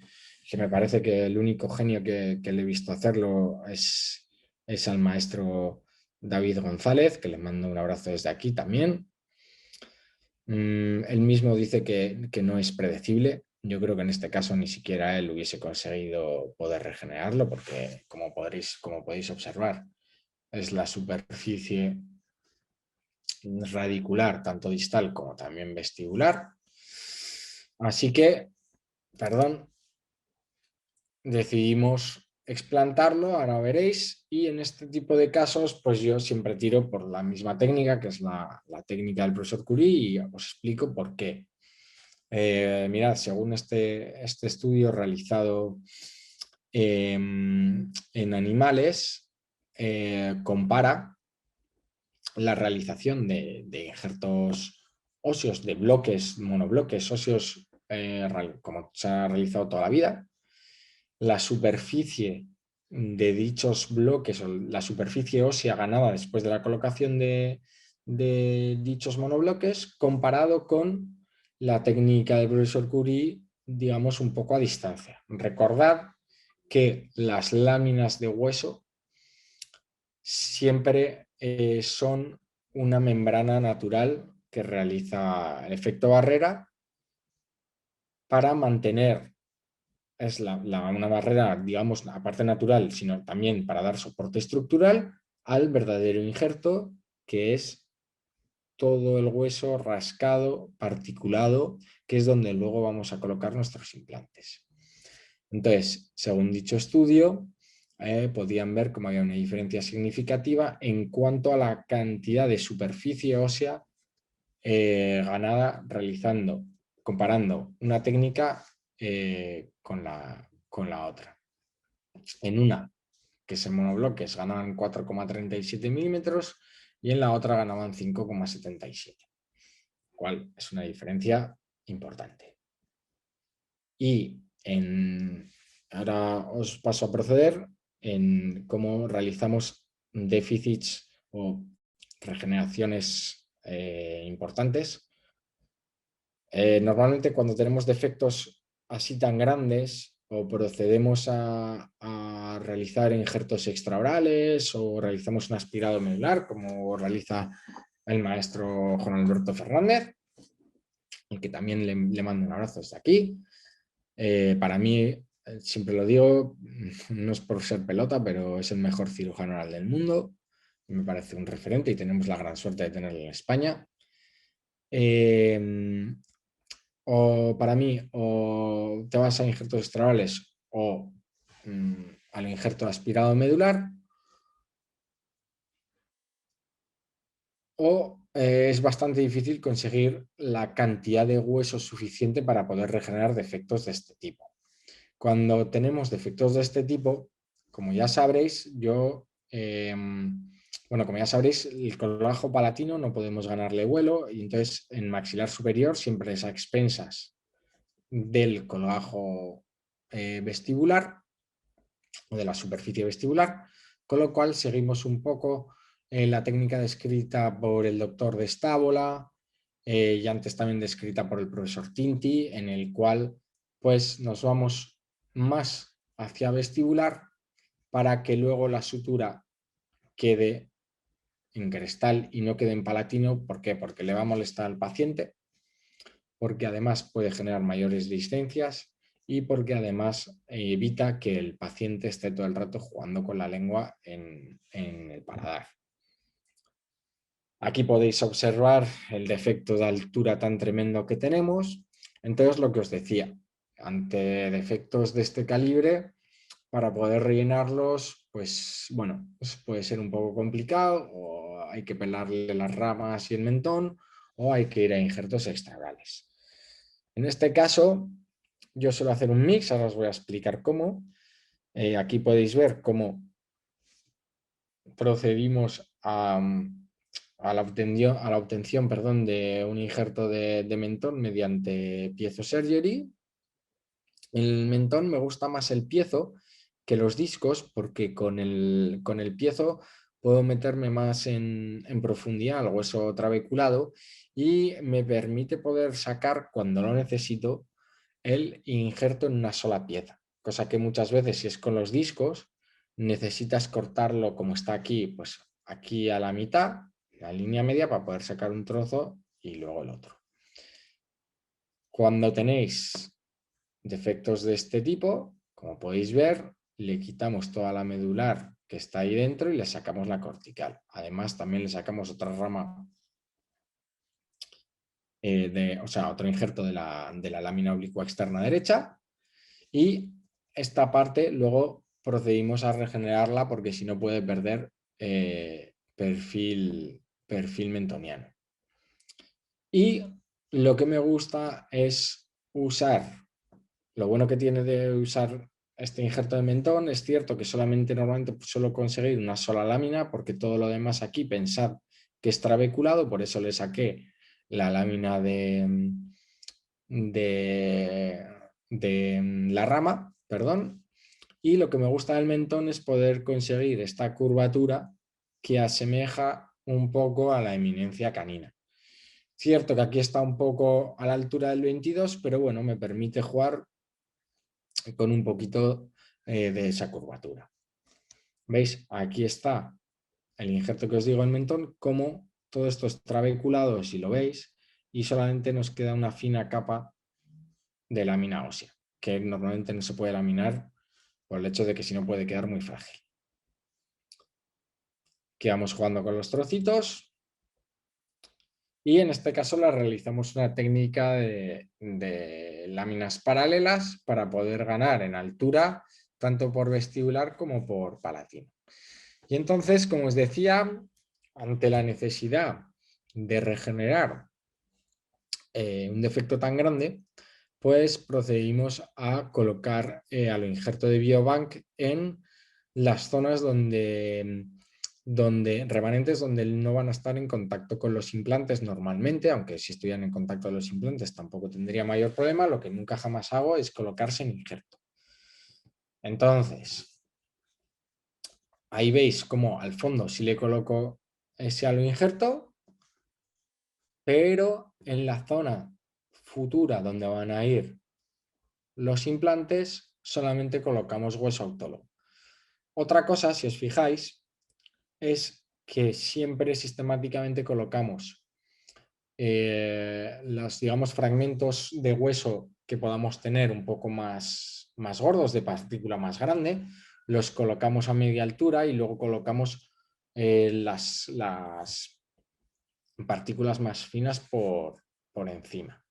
me parece que el único genio que le he visto hacerlo es al maestro David González, que le mando un abrazo desde aquí también. Él mismo dice que no es predecible. Yo creo que en este caso ni siquiera él hubiese conseguido poder regenerarlo, porque como podéis observar, es la superficie radicular, tanto distal como también vestibular. Así que, perdón, decidimos explantarlo, ahora veréis, y en este tipo de casos, pues yo siempre tiro por la misma técnica, que es la técnica del profesor Curie, y os explico por qué. Mirad, según este estudio realizado en animales, compara la realización de injertos óseos, de bloques, monobloques óseos, como se ha realizado toda la vida, la superficie de dichos bloques o la superficie ósea ganada después de la colocación de dichos monobloques, comparado con la técnica del profesor Curie, digamos, un poco a distancia. Recordad que las láminas de hueso siempre son una membrana natural que realiza el efecto barrera para mantener, es una barrera, digamos, aparte natural, sino también para dar soporte estructural al verdadero injerto, que es todo el hueso rascado, particulado, que es donde luego vamos a colocar nuestros implantes. Entonces, según dicho estudio, podían ver cómo había una diferencia significativa en cuanto a la cantidad de superficie ósea ganada comparando una técnica con la otra. En una, que es el monobloques, ganaban 4,37 milímetros y en la otra ganaban 5,77, cual es una diferencia importante. Y ahora os paso a proceder en cómo realizamos déficits o regeneraciones importantes. Normalmente cuando tenemos defectos así tan grandes o procedemos a realizar injertos extraorales o realizamos un aspirado medular, como realiza el maestro Juan Alberto Fernández, al que también le mando un abrazo desde aquí. Para mí, siempre lo digo, no es por ser pelota, pero es el mejor cirujano oral del mundo. Me parece un referente y tenemos la gran suerte de tenerlo en España. O para mí, o te vas a injertos extraorales o al injerto aspirado medular, o es bastante difícil conseguir la cantidad de hueso suficiente para poder regenerar defectos de este tipo. Cuando tenemos defectos de este tipo, como ya sabréis, como ya sabréis, el colgajo palatino no podemos ganarle vuelo y entonces en maxilar superior siempre es a expensas del colgajo vestibular o de la superficie vestibular, con lo cual seguimos un poco la técnica descrita por el doctor de Estávola y antes también descrita por el profesor Tinti, en el cual pues nos vamos más hacia vestibular para que luego la sutura quede en cristal y no quede en palatino. ¿Por qué? Porque le va a molestar al paciente, porque además puede generar mayores distancias y porque además evita que el paciente esté todo el rato jugando con la lengua en el paladar. Aquí podéis observar el defecto de altura tan tremendo que tenemos. Entonces, lo que os decía, ante defectos de este calibre, para poder rellenarlos, pues bueno, pues puede ser un poco complicado, o hay que pelarle las ramas y el mentón, o hay que ir a injertos extraorales. En este caso, yo suelo hacer un mix, ahora os voy a explicar cómo. Aquí podéis ver cómo procedimos a la obtención, perdón, de un injerto de mentón mediante piezo surgery. El mentón me gusta más el piezo que los discos, porque con el piezo puedo meterme más en profundidad al hueso trabeculado y me permite poder sacar, cuando lo necesito, el injerto en una sola pieza, cosa que muchas veces, si es con los discos, necesitas cortarlo como está aquí, pues aquí a la mitad, la línea media, para poder sacar un trozo y luego el otro. Cuando tenéis defectos de este tipo, como podéis ver, le quitamos toda la medular que está ahí dentro y le sacamos la cortical. Además, también le sacamos otra rama, otro injerto de la lámina oblicua externa derecha, y esta parte luego procedimos a regenerarla porque si no puede perder perfil mentoniano. Y lo que me gusta es usar, lo bueno que tiene de usar este injerto de mentón, es cierto que normalmente suelo conseguir una sola lámina, porque todo lo demás aquí, pensad que es trabeculado, por eso le saqué la lámina de la rama, perdón. Y lo que me gusta del mentón es poder conseguir esta curvatura que asemeja un poco a la eminencia canina. Cierto que aquí está un poco a la altura del 22, pero bueno, me permite jugar con un poquito de esa curvatura. ¿Veis? Aquí está el injerto que os digo en mentón, como todo esto es trabeculado, si lo veis, y solamente nos queda una fina capa de lámina ósea, que normalmente no se puede laminar por el hecho de que si no puede quedar muy frágil. Quedamos jugando con los trocitos y en este caso la realizamos una técnica de láminas paralelas para poder ganar en altura tanto por vestibular como por palatino. Y entonces, como os decía, ante la necesidad de regenerar un defecto tan grande, pues procedimos a colocar al injerto de Biobank en las zonas remanentes donde no van a estar en contacto con los implantes normalmente, aunque si estuvieran en contacto con los implantes tampoco tendría mayor problema. Lo que nunca jamás hago es colocarse en injerto. Entonces, ahí veis cómo al fondo sí le coloco ese halo injerto, pero en la zona futura donde van a ir los implantes solamente colocamos hueso autólogo. Otra cosa, si os fijáis, es que siempre sistemáticamente colocamos los, digamos, fragmentos de hueso que podamos tener un poco más gordos, de partícula más grande, los colocamos a media altura y luego colocamos las partículas más finas por encima,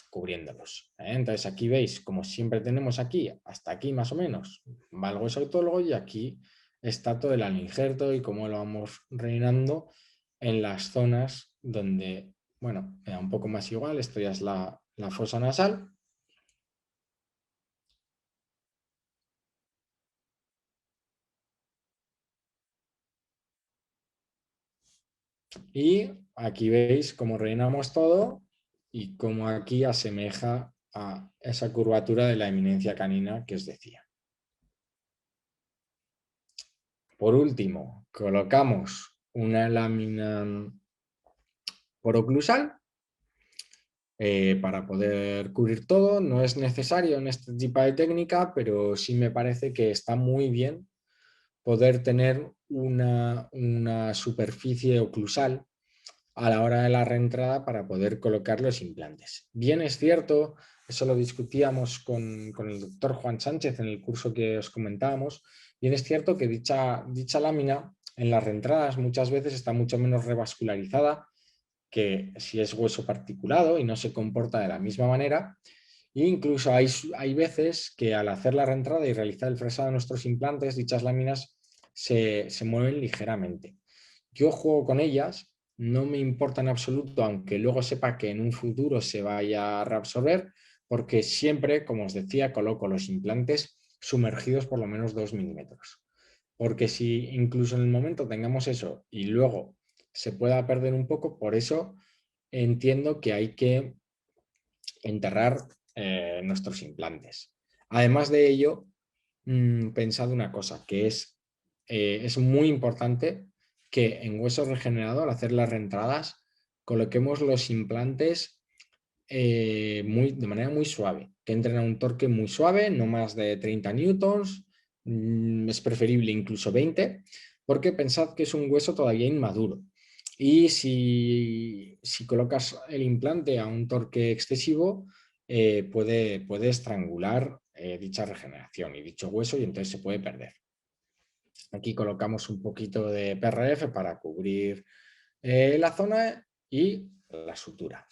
cubriéndolos. Entonces aquí veis, como siempre tenemos aquí, hasta aquí más o menos, va el hueso autólogo y aquí está todo el injerto y cómo lo vamos rellenando en las zonas donde, bueno, me da un poco más igual, esto ya es la fosa nasal. Y aquí veis cómo rellenamos todo y cómo aquí asemeja a esa curvatura de la eminencia canina que os decía. Por último, colocamos una lámina poroclusal para poder cubrir todo. No es necesario en este tipo de técnica, pero sí me parece que está muy bien poder tener una superficie oclusal a la hora de la reentrada para poder colocar los implantes. Bien es cierto, eso lo discutíamos con el doctor Juan Sánchez en el curso que os comentábamos, bien es cierto que dicha lámina en las reentradas muchas veces está mucho menos revascularizada que si es hueso particulado y no se comporta de la misma manera. E incluso hay veces que al hacer la reentrada y realizar el fresado de nuestros implantes, dichas láminas se mueven ligeramente. Yo juego con ellas, no me importa en absoluto, aunque luego sepa que en un futuro se vaya a reabsorber, porque siempre, como os decía, coloco los implantes sumergidos por lo menos 2 milímetros. Porque si incluso en el momento tengamos eso y luego se pueda perder un poco, por eso entiendo que hay que enterrar nuestros implantes. Además de ello, pensad una cosa, que es muy importante que en hueso regenerado, al hacer las reentradas, coloquemos los implantes de manera muy suave, que entren a un torque muy suave, no más de 30 newtons, es preferible incluso 20, porque pensad que es un hueso todavía inmaduro. Y si colocas el implante a un torque excesivo, puede estrangular dicha regeneración y dicho hueso y entonces se puede perder. Aquí colocamos un poquito de PRF para cubrir la zona y la sutura.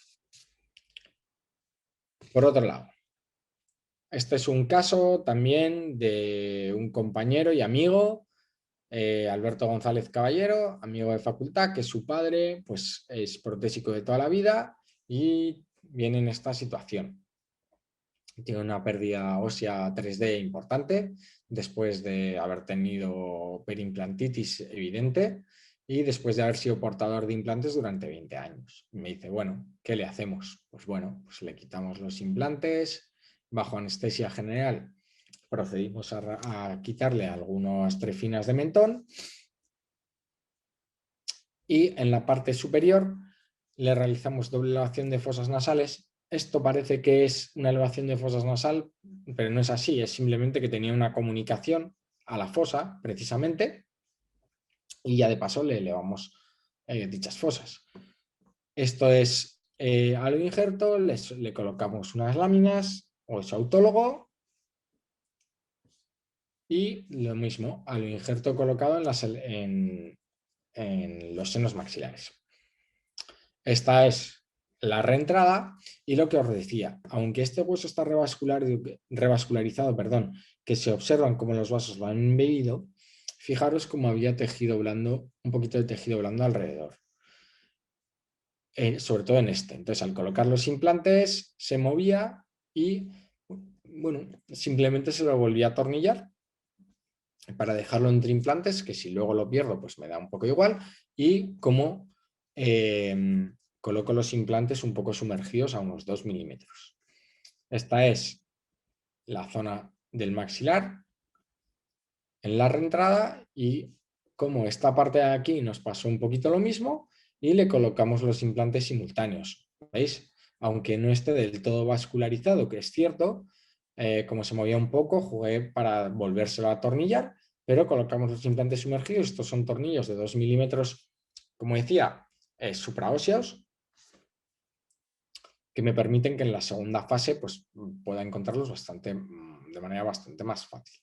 Por otro lado, este es un caso también de un compañero y amigo, Alberto González Caballero, amigo de facultad, que su padre pues, es protésico de toda la vida y viene en esta situación. Tiene una pérdida ósea 3D importante después de haber tenido perimplantitis evidente y después de haber sido portador de implantes durante 20 años. Y me dice, bueno, ¿qué le hacemos? Pues bueno, pues le quitamos los implantes bajo anestesia general. Procedimos a quitarle algunas trefinas de mentón y en la parte superior le realizamos doble elevación de fosas nasales. Esto parece que es una elevación de fosas nasal, pero no es así, es simplemente que tenía una comunicación a la fosa, precisamente, y ya de paso le elevamos dichas fosas. Esto es aloinjerto, le colocamos unas láminas o es autólogo y lo mismo, aloinjerto colocado en los senos maxilares. Esta es la reentrada y lo que os decía, aunque este hueso está revascularizado, que se observan como los vasos lo han embebido, fijaros cómo había tejido blando, un poquito de tejido blando alrededor. Sobre todo en este. Entonces, al colocar los implantes, se movía y, bueno, simplemente se lo volvía a atornillar para dejarlo entre implantes, que si luego lo pierdo, pues me da un poco igual. Y como coloco los implantes un poco sumergidos a unos 2 milímetros. Esta es la zona del maxilar en la reentrada y como esta parte de aquí nos pasó un poquito lo mismo y le colocamos los implantes simultáneos. ¿Veis? Aunque no esté del todo vascularizado, que es cierto, como se movía un poco, jugué para volvérselo a atornillar, pero colocamos los implantes sumergidos. Estos son tornillos de 2 milímetros, como decía, supraóseos, que me permiten que en la segunda fase pues, pueda encontrarlos de manera bastante más fácil.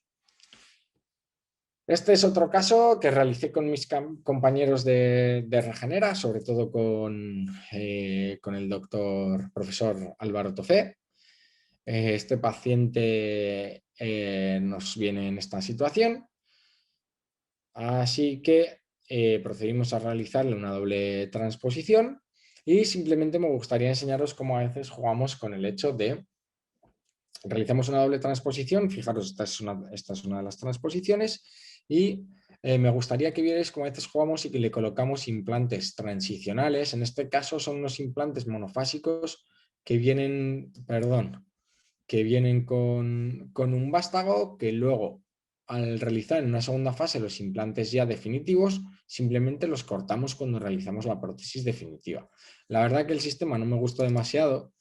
Este es otro caso que realicé con mis compañeros de Regenera, sobre todo con el doctor profesor Álvaro Tofé. Este paciente nos viene en esta situación, así que procedimos a realizarle una doble transposición y simplemente me gustaría enseñaros cómo a veces jugamos con el hecho de realizamos una doble transposición. Fijaros, esta es una de las transposiciones y me gustaría que vierais cómo a veces jugamos y que le colocamos implantes transicionales. En este caso son unos implantes monofásicos que vienen, con un vástago que luego al realizar en una segunda fase los implantes ya definitivos, simplemente los cortamos cuando realizamos la prótesis definitiva. La verdad que el sistema no me gustó demasiado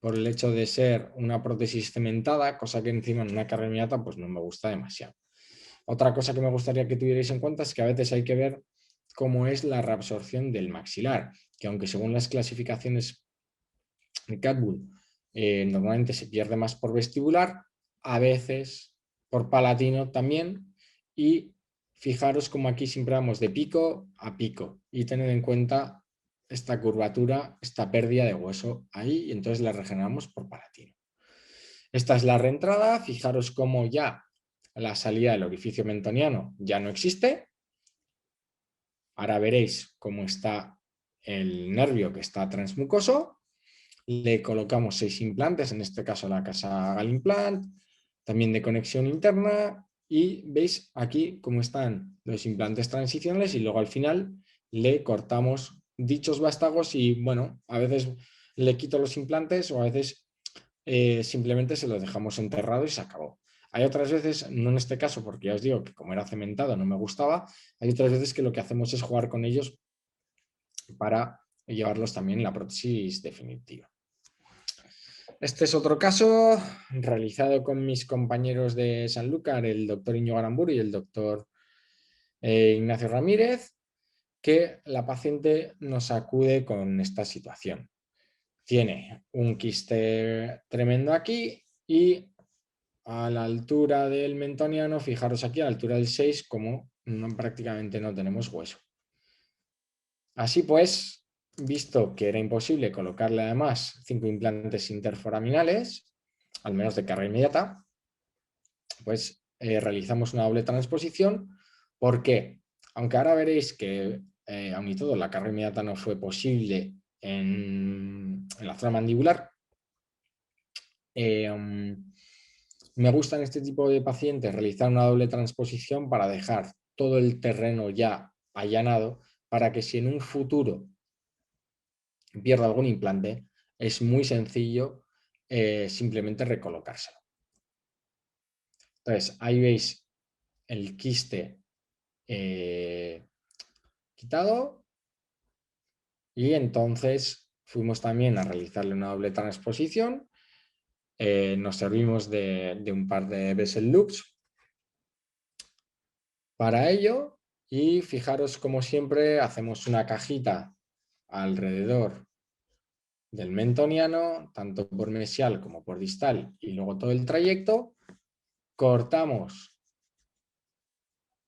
por el hecho de ser una prótesis cementada, cosa que encima en una carga inmediata pues no me gusta demasiado. Otra cosa que me gustaría que tuvierais en cuenta es que a veces hay que ver cómo es la reabsorción del maxilar, que aunque según las clasificaciones de Catmull normalmente se pierde más por vestibular, a veces por palatino también, y fijaros como aquí siempre vamos de pico a pico y tened en cuenta esta curvatura, esta pérdida de hueso ahí, y entonces la regeneramos por palatino. Esta es la reentrada, fijaros cómo ya la salida del orificio mentoniano ya no existe. Ahora veréis cómo está el nervio que está transmucoso. Le colocamos 6 implantes, en este caso la casa Galimplant, también de conexión interna, y veis aquí cómo están los implantes transicionales y luego al final le cortamos dichos vástagos y bueno, a veces le quito los implantes o a veces simplemente se los dejamos enterrado y se acabó. Hay otras veces, no en este caso porque ya os digo que como era cementado no me gustaba, hay otras veces que lo que hacemos es jugar con ellos para llevarlos también en la prótesis definitiva. Este es otro caso realizado con mis compañeros de Sanlúcar, el doctor Íñigo Aramburu y el doctor Ignacio Ramírez, que la paciente nos acude con esta situación. Tiene un quiste tremendo aquí y a la altura del mentoniano, fijaros aquí a la altura del 6, como prácticamente no tenemos hueso. Así pues, visto que era imposible colocarle además 5 implantes interforaminales, al menos de carga inmediata, pues realizamos una doble transposición. ¿Por qué? Aunque ahora veréis que, aun y todo, la carga inmediata no fue posible en la zona mandibular, me gusta en este tipo de pacientes realizar una doble transposición para dejar todo el terreno ya allanado, para que si en un futuro pierdo algún implante, es muy sencillo simplemente recolocárselo. Entonces, ahí veis el quiste quitado y entonces fuimos también a realizarle una doble transposición. Nos servimos de un par de Bessel loops para ello y fijaros como siempre hacemos una cajita alrededor del mentoniano, tanto por mesial como por distal, y luego todo el trayecto. Cortamos,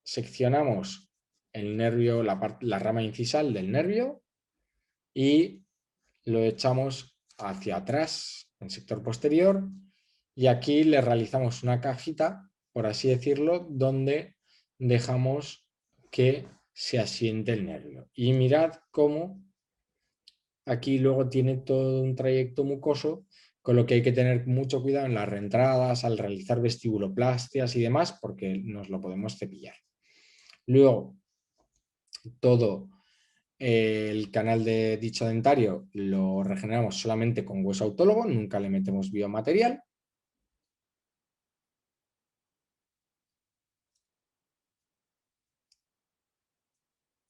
seccionamos el nervio, la rama incisal del nervio y lo echamos hacia atrás, en sector posterior, y aquí le realizamos una cajita, por así decirlo, donde dejamos que se asiente el nervio. Y mirad cómo aquí luego tiene todo un trayecto mucoso, con lo que hay que tener mucho cuidado en las reentradas, al realizar vestibuloplastias y demás, porque nos lo podemos cepillar. Luego, todo el canal de dicho dentario lo regeneramos solamente con hueso autólogo, nunca le metemos biomaterial.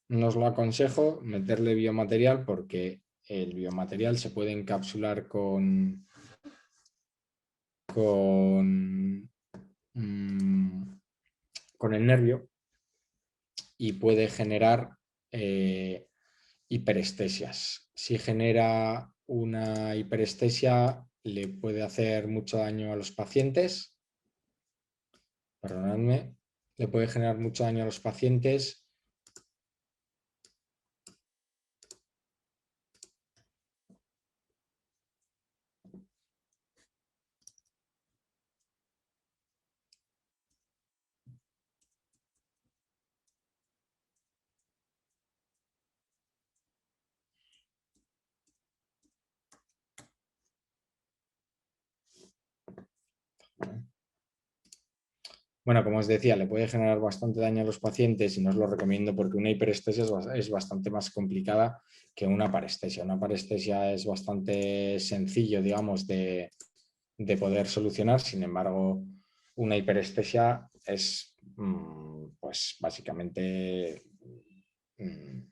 No os lo aconsejo meterle biomaterial porque el biomaterial se puede encapsular con el nervio y puede generar hiperestesias. Si genera una hiperestesia, le puede hacer mucho daño a los pacientes. Perdonadme, le puede generar mucho daño a los pacientes. Bueno, como os decía, le puede generar bastante daño a los pacientes y no os lo recomiendo porque una hiperestesia es bastante más complicada que una parestesia. Una parestesia es bastante sencillo, digamos, de poder solucionar. Sin embargo, una hiperestesia es pues básicamente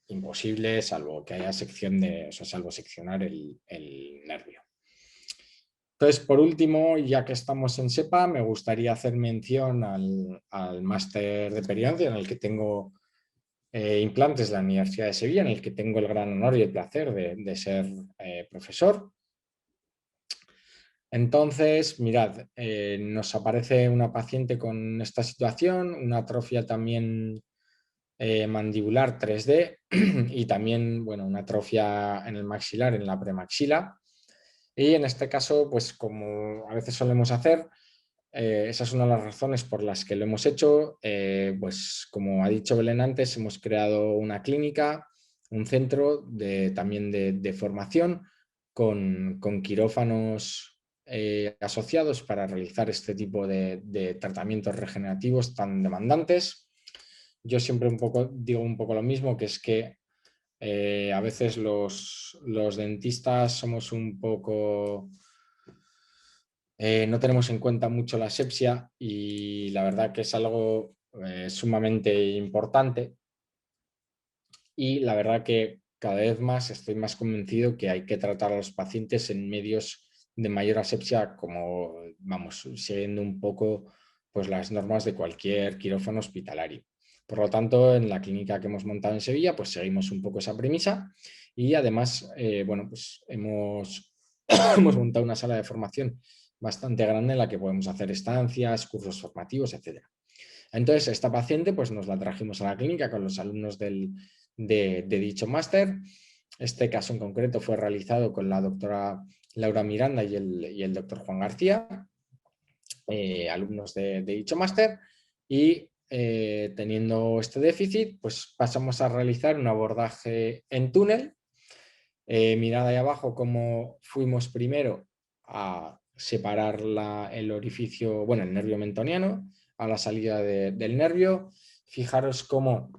imposible, salvo que haya sección salvo seccionar el nervio. Entonces, por último, ya que estamos en SEPA, me gustaría hacer mención al máster de periodoncia en el que tengo implantes de la Universidad de Sevilla, en el que tengo el gran honor y el placer de ser profesor. Entonces, mirad, nos aparece una paciente con esta situación, una atrofia también mandibular 3D y también, bueno, una atrofia en el maxilar, en la premaxila. Y en este caso, pues como a veces solemos hacer, esa es una de las razones por las que lo hemos hecho. Pues como ha dicho Belén antes, hemos creado una clínica, un centro también de formación con quirófanos asociados para realizar este tipo de tratamientos regenerativos tan demandantes. Yo siempre digo un poco lo mismo, que es que a veces los dentistas somos un poco... no tenemos en cuenta mucho la asepsia y la verdad que es algo sumamente importante, y la verdad que cada vez más estoy más convencido que hay que tratar a los pacientes en medios de mayor asepsia, como vamos, siguiendo un poco pues, las normas de cualquier quirófano hospitalario. Por lo tanto, en la clínica que hemos montado en Sevilla, pues seguimos un poco esa premisa, y además, bueno, pues hemos montado una sala de formación bastante grande en la que podemos hacer estancias, cursos formativos, etc. Entonces, esta paciente pues nos la trajimos a la clínica con los alumnos de dicho máster. Este caso en concreto fue realizado con la doctora Laura Miranda y el doctor Juan García, alumnos de dicho máster, y teniendo este déficit, pues pasamos a realizar un abordaje en túnel. Mirad ahí abajo cómo fuimos primero a separar el orificio, bueno, el nervio mentoniano a la salida del nervio. Fijaros cómo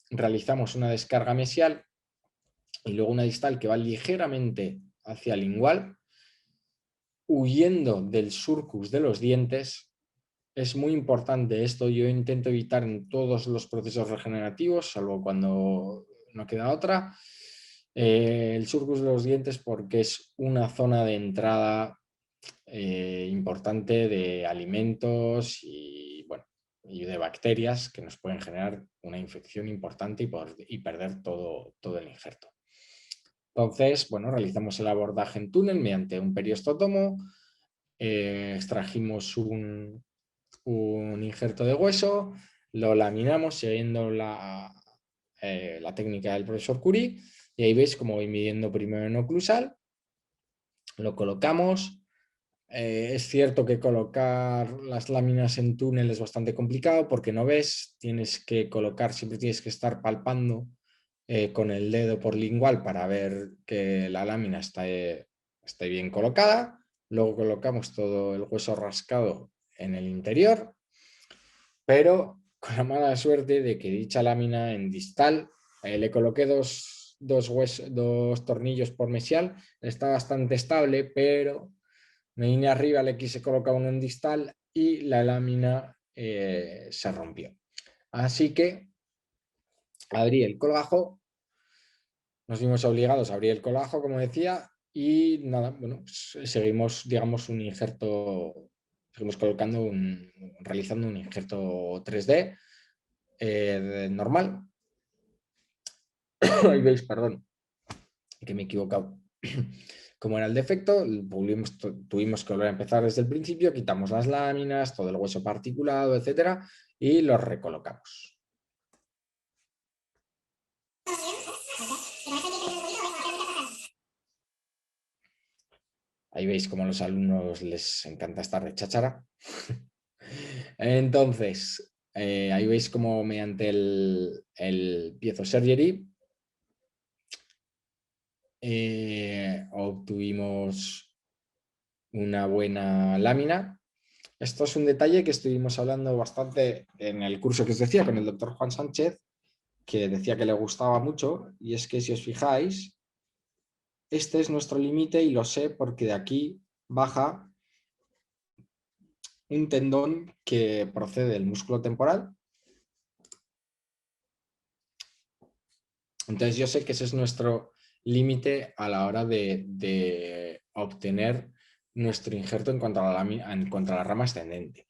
realizamos una descarga mesial y luego una distal que va ligeramente hacia el lingual, huyendo del surcus de los dientes. Es muy importante esto, yo intento evitar en todos los procesos regenerativos, salvo cuando no queda otra, el surcus de los dientes, porque es una zona de entrada importante de alimentos y, bueno, y de bacterias que nos pueden generar una infección importante y perder todo el injerto. Entonces, bueno, realizamos el abordaje en túnel mediante un periostotomo, extrajimos un injerto de hueso, lo laminamos siguiendo la técnica del profesor Curie, y ahí veis cómo voy midiendo primero en oclusal, lo colocamos. Es cierto que colocar las láminas en túnel es bastante complicado porque no ves, tienes que colocar, siempre tienes que estar palpando con el dedo por lingual para ver que la lámina esté bien colocada. Luego colocamos todo el hueso rascado en el interior, pero con la mala suerte de que dicha lámina en distal le coloqué dos tornillos por mesial, está bastante estable, pero me vine arriba, le quise colocar uno en distal y la lámina se rompió. Así que abrí el colgajo, nos vimos obligados a abrir el colgajo, como decía, y nada, bueno, pues seguimos, digamos, un injerto, seguimos realizando un injerto 3D normal. Ahí veis, perdón, que me he equivocado. Como era el defecto, tuvimos que volver a empezar desde el principio, quitamos las láminas, todo el hueso particulado, etcétera, y los recolocamos. Ahí veis cómo a los alumnos les encanta estar de cháchara. Entonces, ahí veis cómo mediante el piezosurgery obtuvimos una buena lámina. Esto es un detalle que estuvimos hablando bastante en el curso que os decía con el doctor Juan Sánchez, que decía que le gustaba mucho, y es que si os fijáis, este es nuestro límite y lo sé porque de aquí baja un tendón que procede del músculo temporal. Entonces yo sé que ese es nuestro límite a la hora de obtener nuestro injerto en cuanto a la rama ascendente.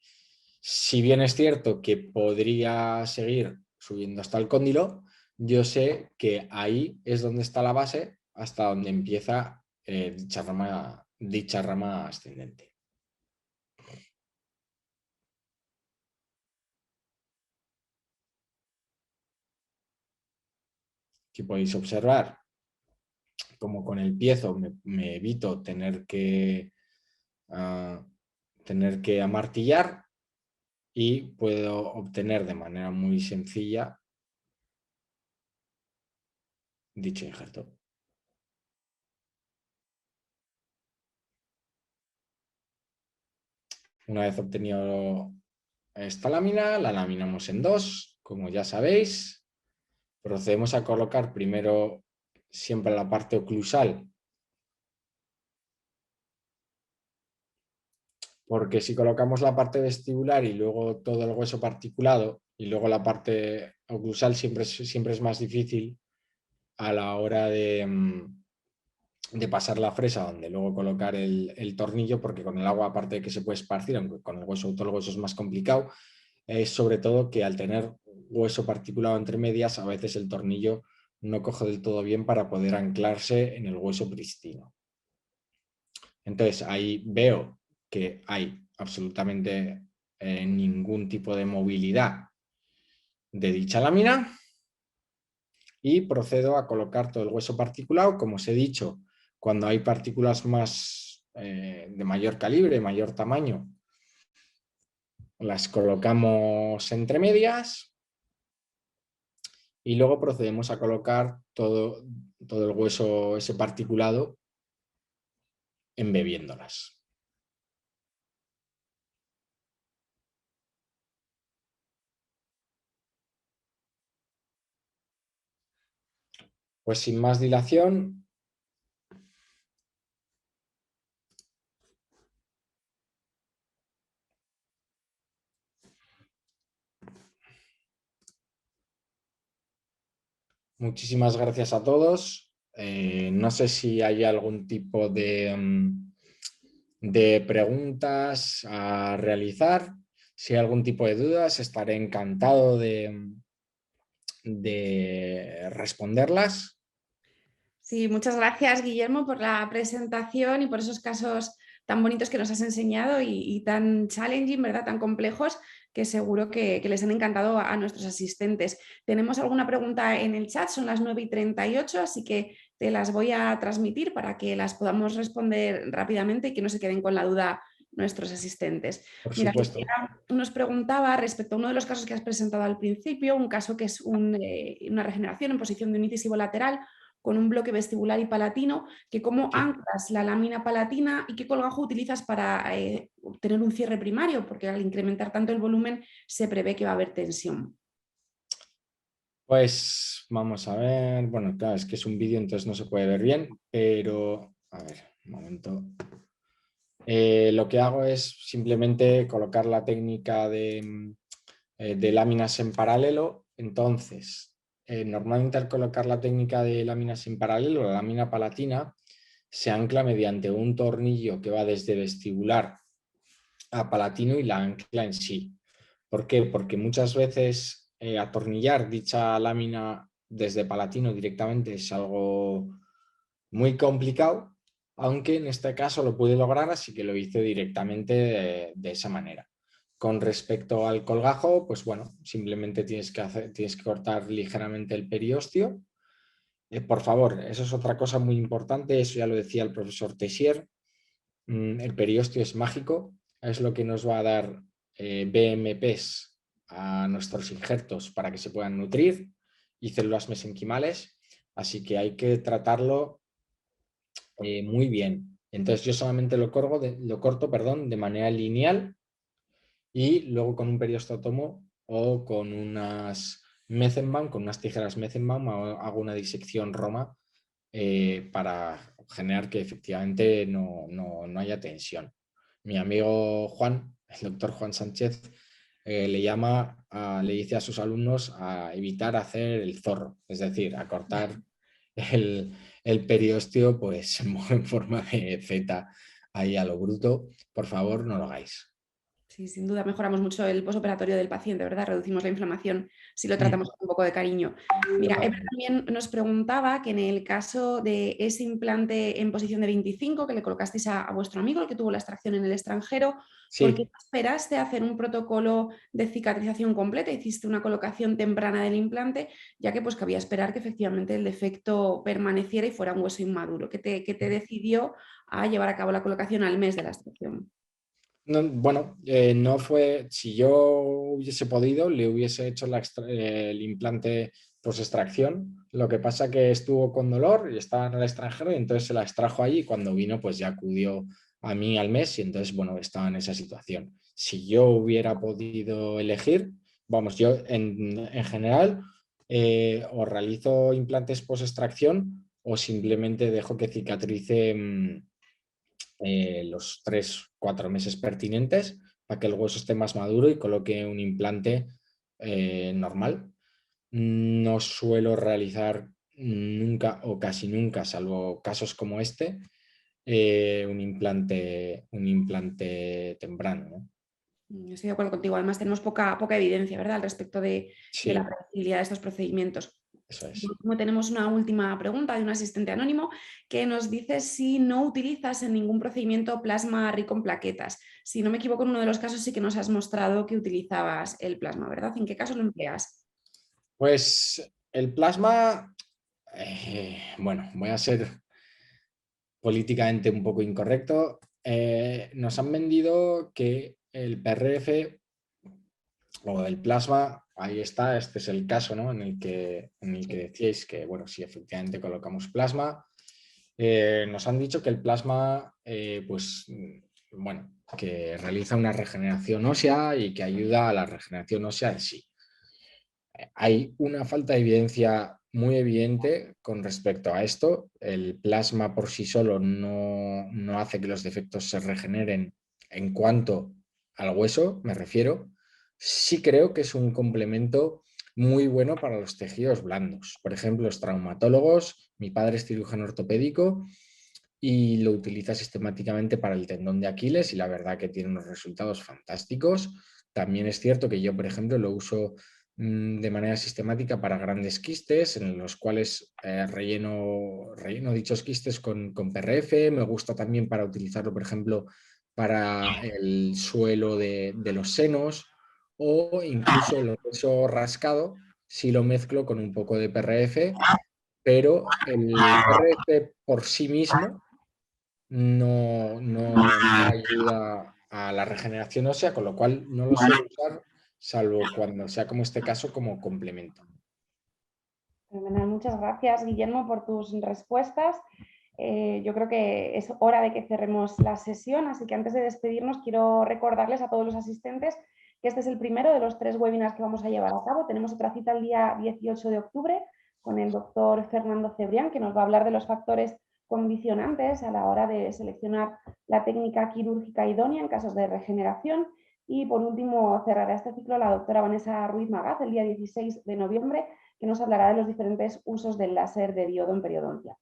Si bien es cierto que podría seguir subiendo hasta el cóndilo, yo sé que ahí es donde está la base hasta donde empieza dicha rama ascendente. Aquí podéis observar como con el piezo me evito tener que amartillar y puedo obtener de manera muy sencilla dicho injerto. Una vez obtenido esta lámina, la laminamos en dos, como ya sabéis. Procedemos a colocar primero siempre la parte oclusal, porque si colocamos la parte vestibular y luego todo el hueso particulado y luego la parte oclusal siempre es más difícil a la hora de pasar la fresa donde luego colocar el tornillo, porque con el agua aparte de que se puede esparcir, aunque con el hueso, todo el hueso es más complicado, es sobre todo que al tener hueso particulado entre medias, a veces el tornillo no coge del todo bien para poder anclarse en el hueso pristino. Entonces ahí veo que hay absolutamente ningún tipo de movilidad de dicha lámina y procedo a colocar todo el hueso particulado. Como os he dicho, cuando hay partículas más de mayor calibre, mayor tamaño, las colocamos entre medias y luego procedemos a colocar todo el hueso ese particulado embebiéndolas. Pues sin más dilación, muchísimas gracias a todos. No sé si hay algún tipo de preguntas a realizar. Si hay algún tipo de dudas, estaré encantado de responderlas. Sí, muchas gracias, Guillermo, por la presentación y por esos casos tan bonitos que nos has enseñado y tan challenging, ¿verdad? Tan complejos, que seguro que les han encantado a nuestros asistentes. Tenemos alguna pregunta en el chat, son las 9:38, así que te las voy a transmitir para que las podamos responder rápidamente y que no se queden con la duda nuestros asistentes. Por Mira, supuesto. nos preguntaba respecto a uno de los casos que has presentado al principio, un caso que es una regeneración en posición de un incisivo lateral con un bloque vestibular y palatino, que cómo anclas la lámina palatina y qué colgajo utilizas para obtener un cierre primario, porque al incrementar tanto el volumen se prevé que va a haber tensión. Pues vamos a ver. Bueno, claro, es que es un vídeo, entonces no se puede ver bien, pero a ver, un momento. Lo que hago es simplemente colocar la técnica de láminas en paralelo. Entonces, normalmente al colocar la técnica de láminas en paralelo, la lámina palatina se ancla mediante un tornillo que va desde vestibular a palatino y la ancla en sí. ¿Por qué? Porque muchas veces atornillar dicha lámina desde palatino directamente es algo muy complicado, aunque en este caso lo pude lograr, así que lo hice directamente de esa manera. Con respecto al colgajo, pues bueno, simplemente tienes que cortar ligeramente el periósteo. Por favor, eso es otra cosa muy importante, eso ya lo decía el profesor Teixier. El periósteo es mágico, es lo que nos va a dar BMPs a nuestros injertos para que se puedan nutrir y células mesenquimales, así que hay que tratarlo muy bien. Entonces yo solamente lo corto de manera lineal y luego con un periostotomo o con unas Metzenbaum, con unas tijeras Metzenbaum hago una disección Roma para generar que efectivamente no haya tensión. Mi amigo Juan, el doctor Juan Sánchez, le dice a sus alumnos a evitar hacer el zorro, es decir, a cortar el periósteo pues en forma de Z ahí a lo bruto, por favor no lo hagáis. Sí, sin duda mejoramos mucho el posoperatorio del paciente, ¿verdad? Reducimos la inflamación si lo tratamos con un poco de cariño. Mira, Eva también nos preguntaba que en el caso de ese implante en posición de 25 que le colocasteis a vuestro amigo, el que tuvo la extracción en el extranjero, ¿por qué Sí. no esperaste a hacer un protocolo de cicatrización completa? Hiciste una colocación temprana del implante, ya que pues cabía esperar que efectivamente el defecto permaneciera y fuera un hueso inmaduro. ¿Qué te decidió a llevar a cabo la colocación al mes de la extracción? No, bueno, no fue, si yo hubiese podido, le hubiese hecho el implante post extracción. Lo que pasa que estuvo con dolor y estaba en el extranjero y entonces se la extrajo allí y cuando vino pues ya acudió a mí al mes y entonces bueno, estaba en esa situación. Si yo hubiera podido elegir, vamos, yo en general o realizo implantes post extracción o simplemente dejo que cicatrice los 3-4 meses pertinentes para que el hueso esté más maduro y coloque un implante normal. No suelo realizar nunca o casi nunca, salvo casos como este, un implante temprano, ¿no? Estoy de acuerdo contigo. Además, tenemos poca evidencia, ¿verdad?, al respecto de la Sí, predecibilidad de estos procedimientos. eso Por es. último, tenemos una última pregunta de un asistente anónimo que nos dice si no utilizas en ningún procedimiento plasma rico en plaquetas. Si no me equivoco, en uno de los casos sí que nos has mostrado que utilizabas el plasma, ¿verdad? ¿En qué caso lo empleas? Pues el plasma, bueno, voy a ser políticamente un poco incorrecto. Nos han vendido que el PRF o el plasma, ahí está, este es el caso, ¿no? en el que decíais que, bueno, si efectivamente colocamos plasma, nos han dicho que el plasma, pues, bueno, que realiza una regeneración ósea y que ayuda a la regeneración ósea en sí. Hay una falta de evidencia muy evidente con respecto a esto. El plasma por sí solo no hace que los defectos se regeneren en cuanto al hueso, me refiero. Sí creo que es un complemento muy bueno para los tejidos blandos. Por ejemplo, los traumatólogos, mi padre es cirujano ortopédico y lo utiliza sistemáticamente para el tendón de Aquiles y la verdad que tiene unos resultados fantásticos. También es cierto que yo, por ejemplo, lo uso de manera sistemática para grandes quistes, en los cuales relleno dichos quistes con PRF. Me gusta también para utilizarlo, por ejemplo, para el suelo de los senos o incluso el hueso rascado, si lo mezclo con un poco de PRF, pero el PRF por sí mismo no ayuda a la regeneración ósea, con lo cual no lo suelo usar, salvo cuando sea como este caso, como complemento. Fenomenal. Muchas gracias, Guillermo, por tus respuestas. Yo creo que es hora de que cerremos la sesión, así que antes de despedirnos quiero recordarles a todos los asistentes que este es el primero de los 3 webinars que vamos a llevar a cabo. Tenemos otra cita el día 18 de octubre con el doctor Fernando Cebrián, que nos va a hablar de los factores condicionantes a la hora de seleccionar la técnica quirúrgica idónea en casos de regeneración. Y por último cerrará este ciclo la doctora Vanessa Ruiz Magaz el día 16 de noviembre, que nos hablará de los diferentes usos del láser de diodo en periodoncia.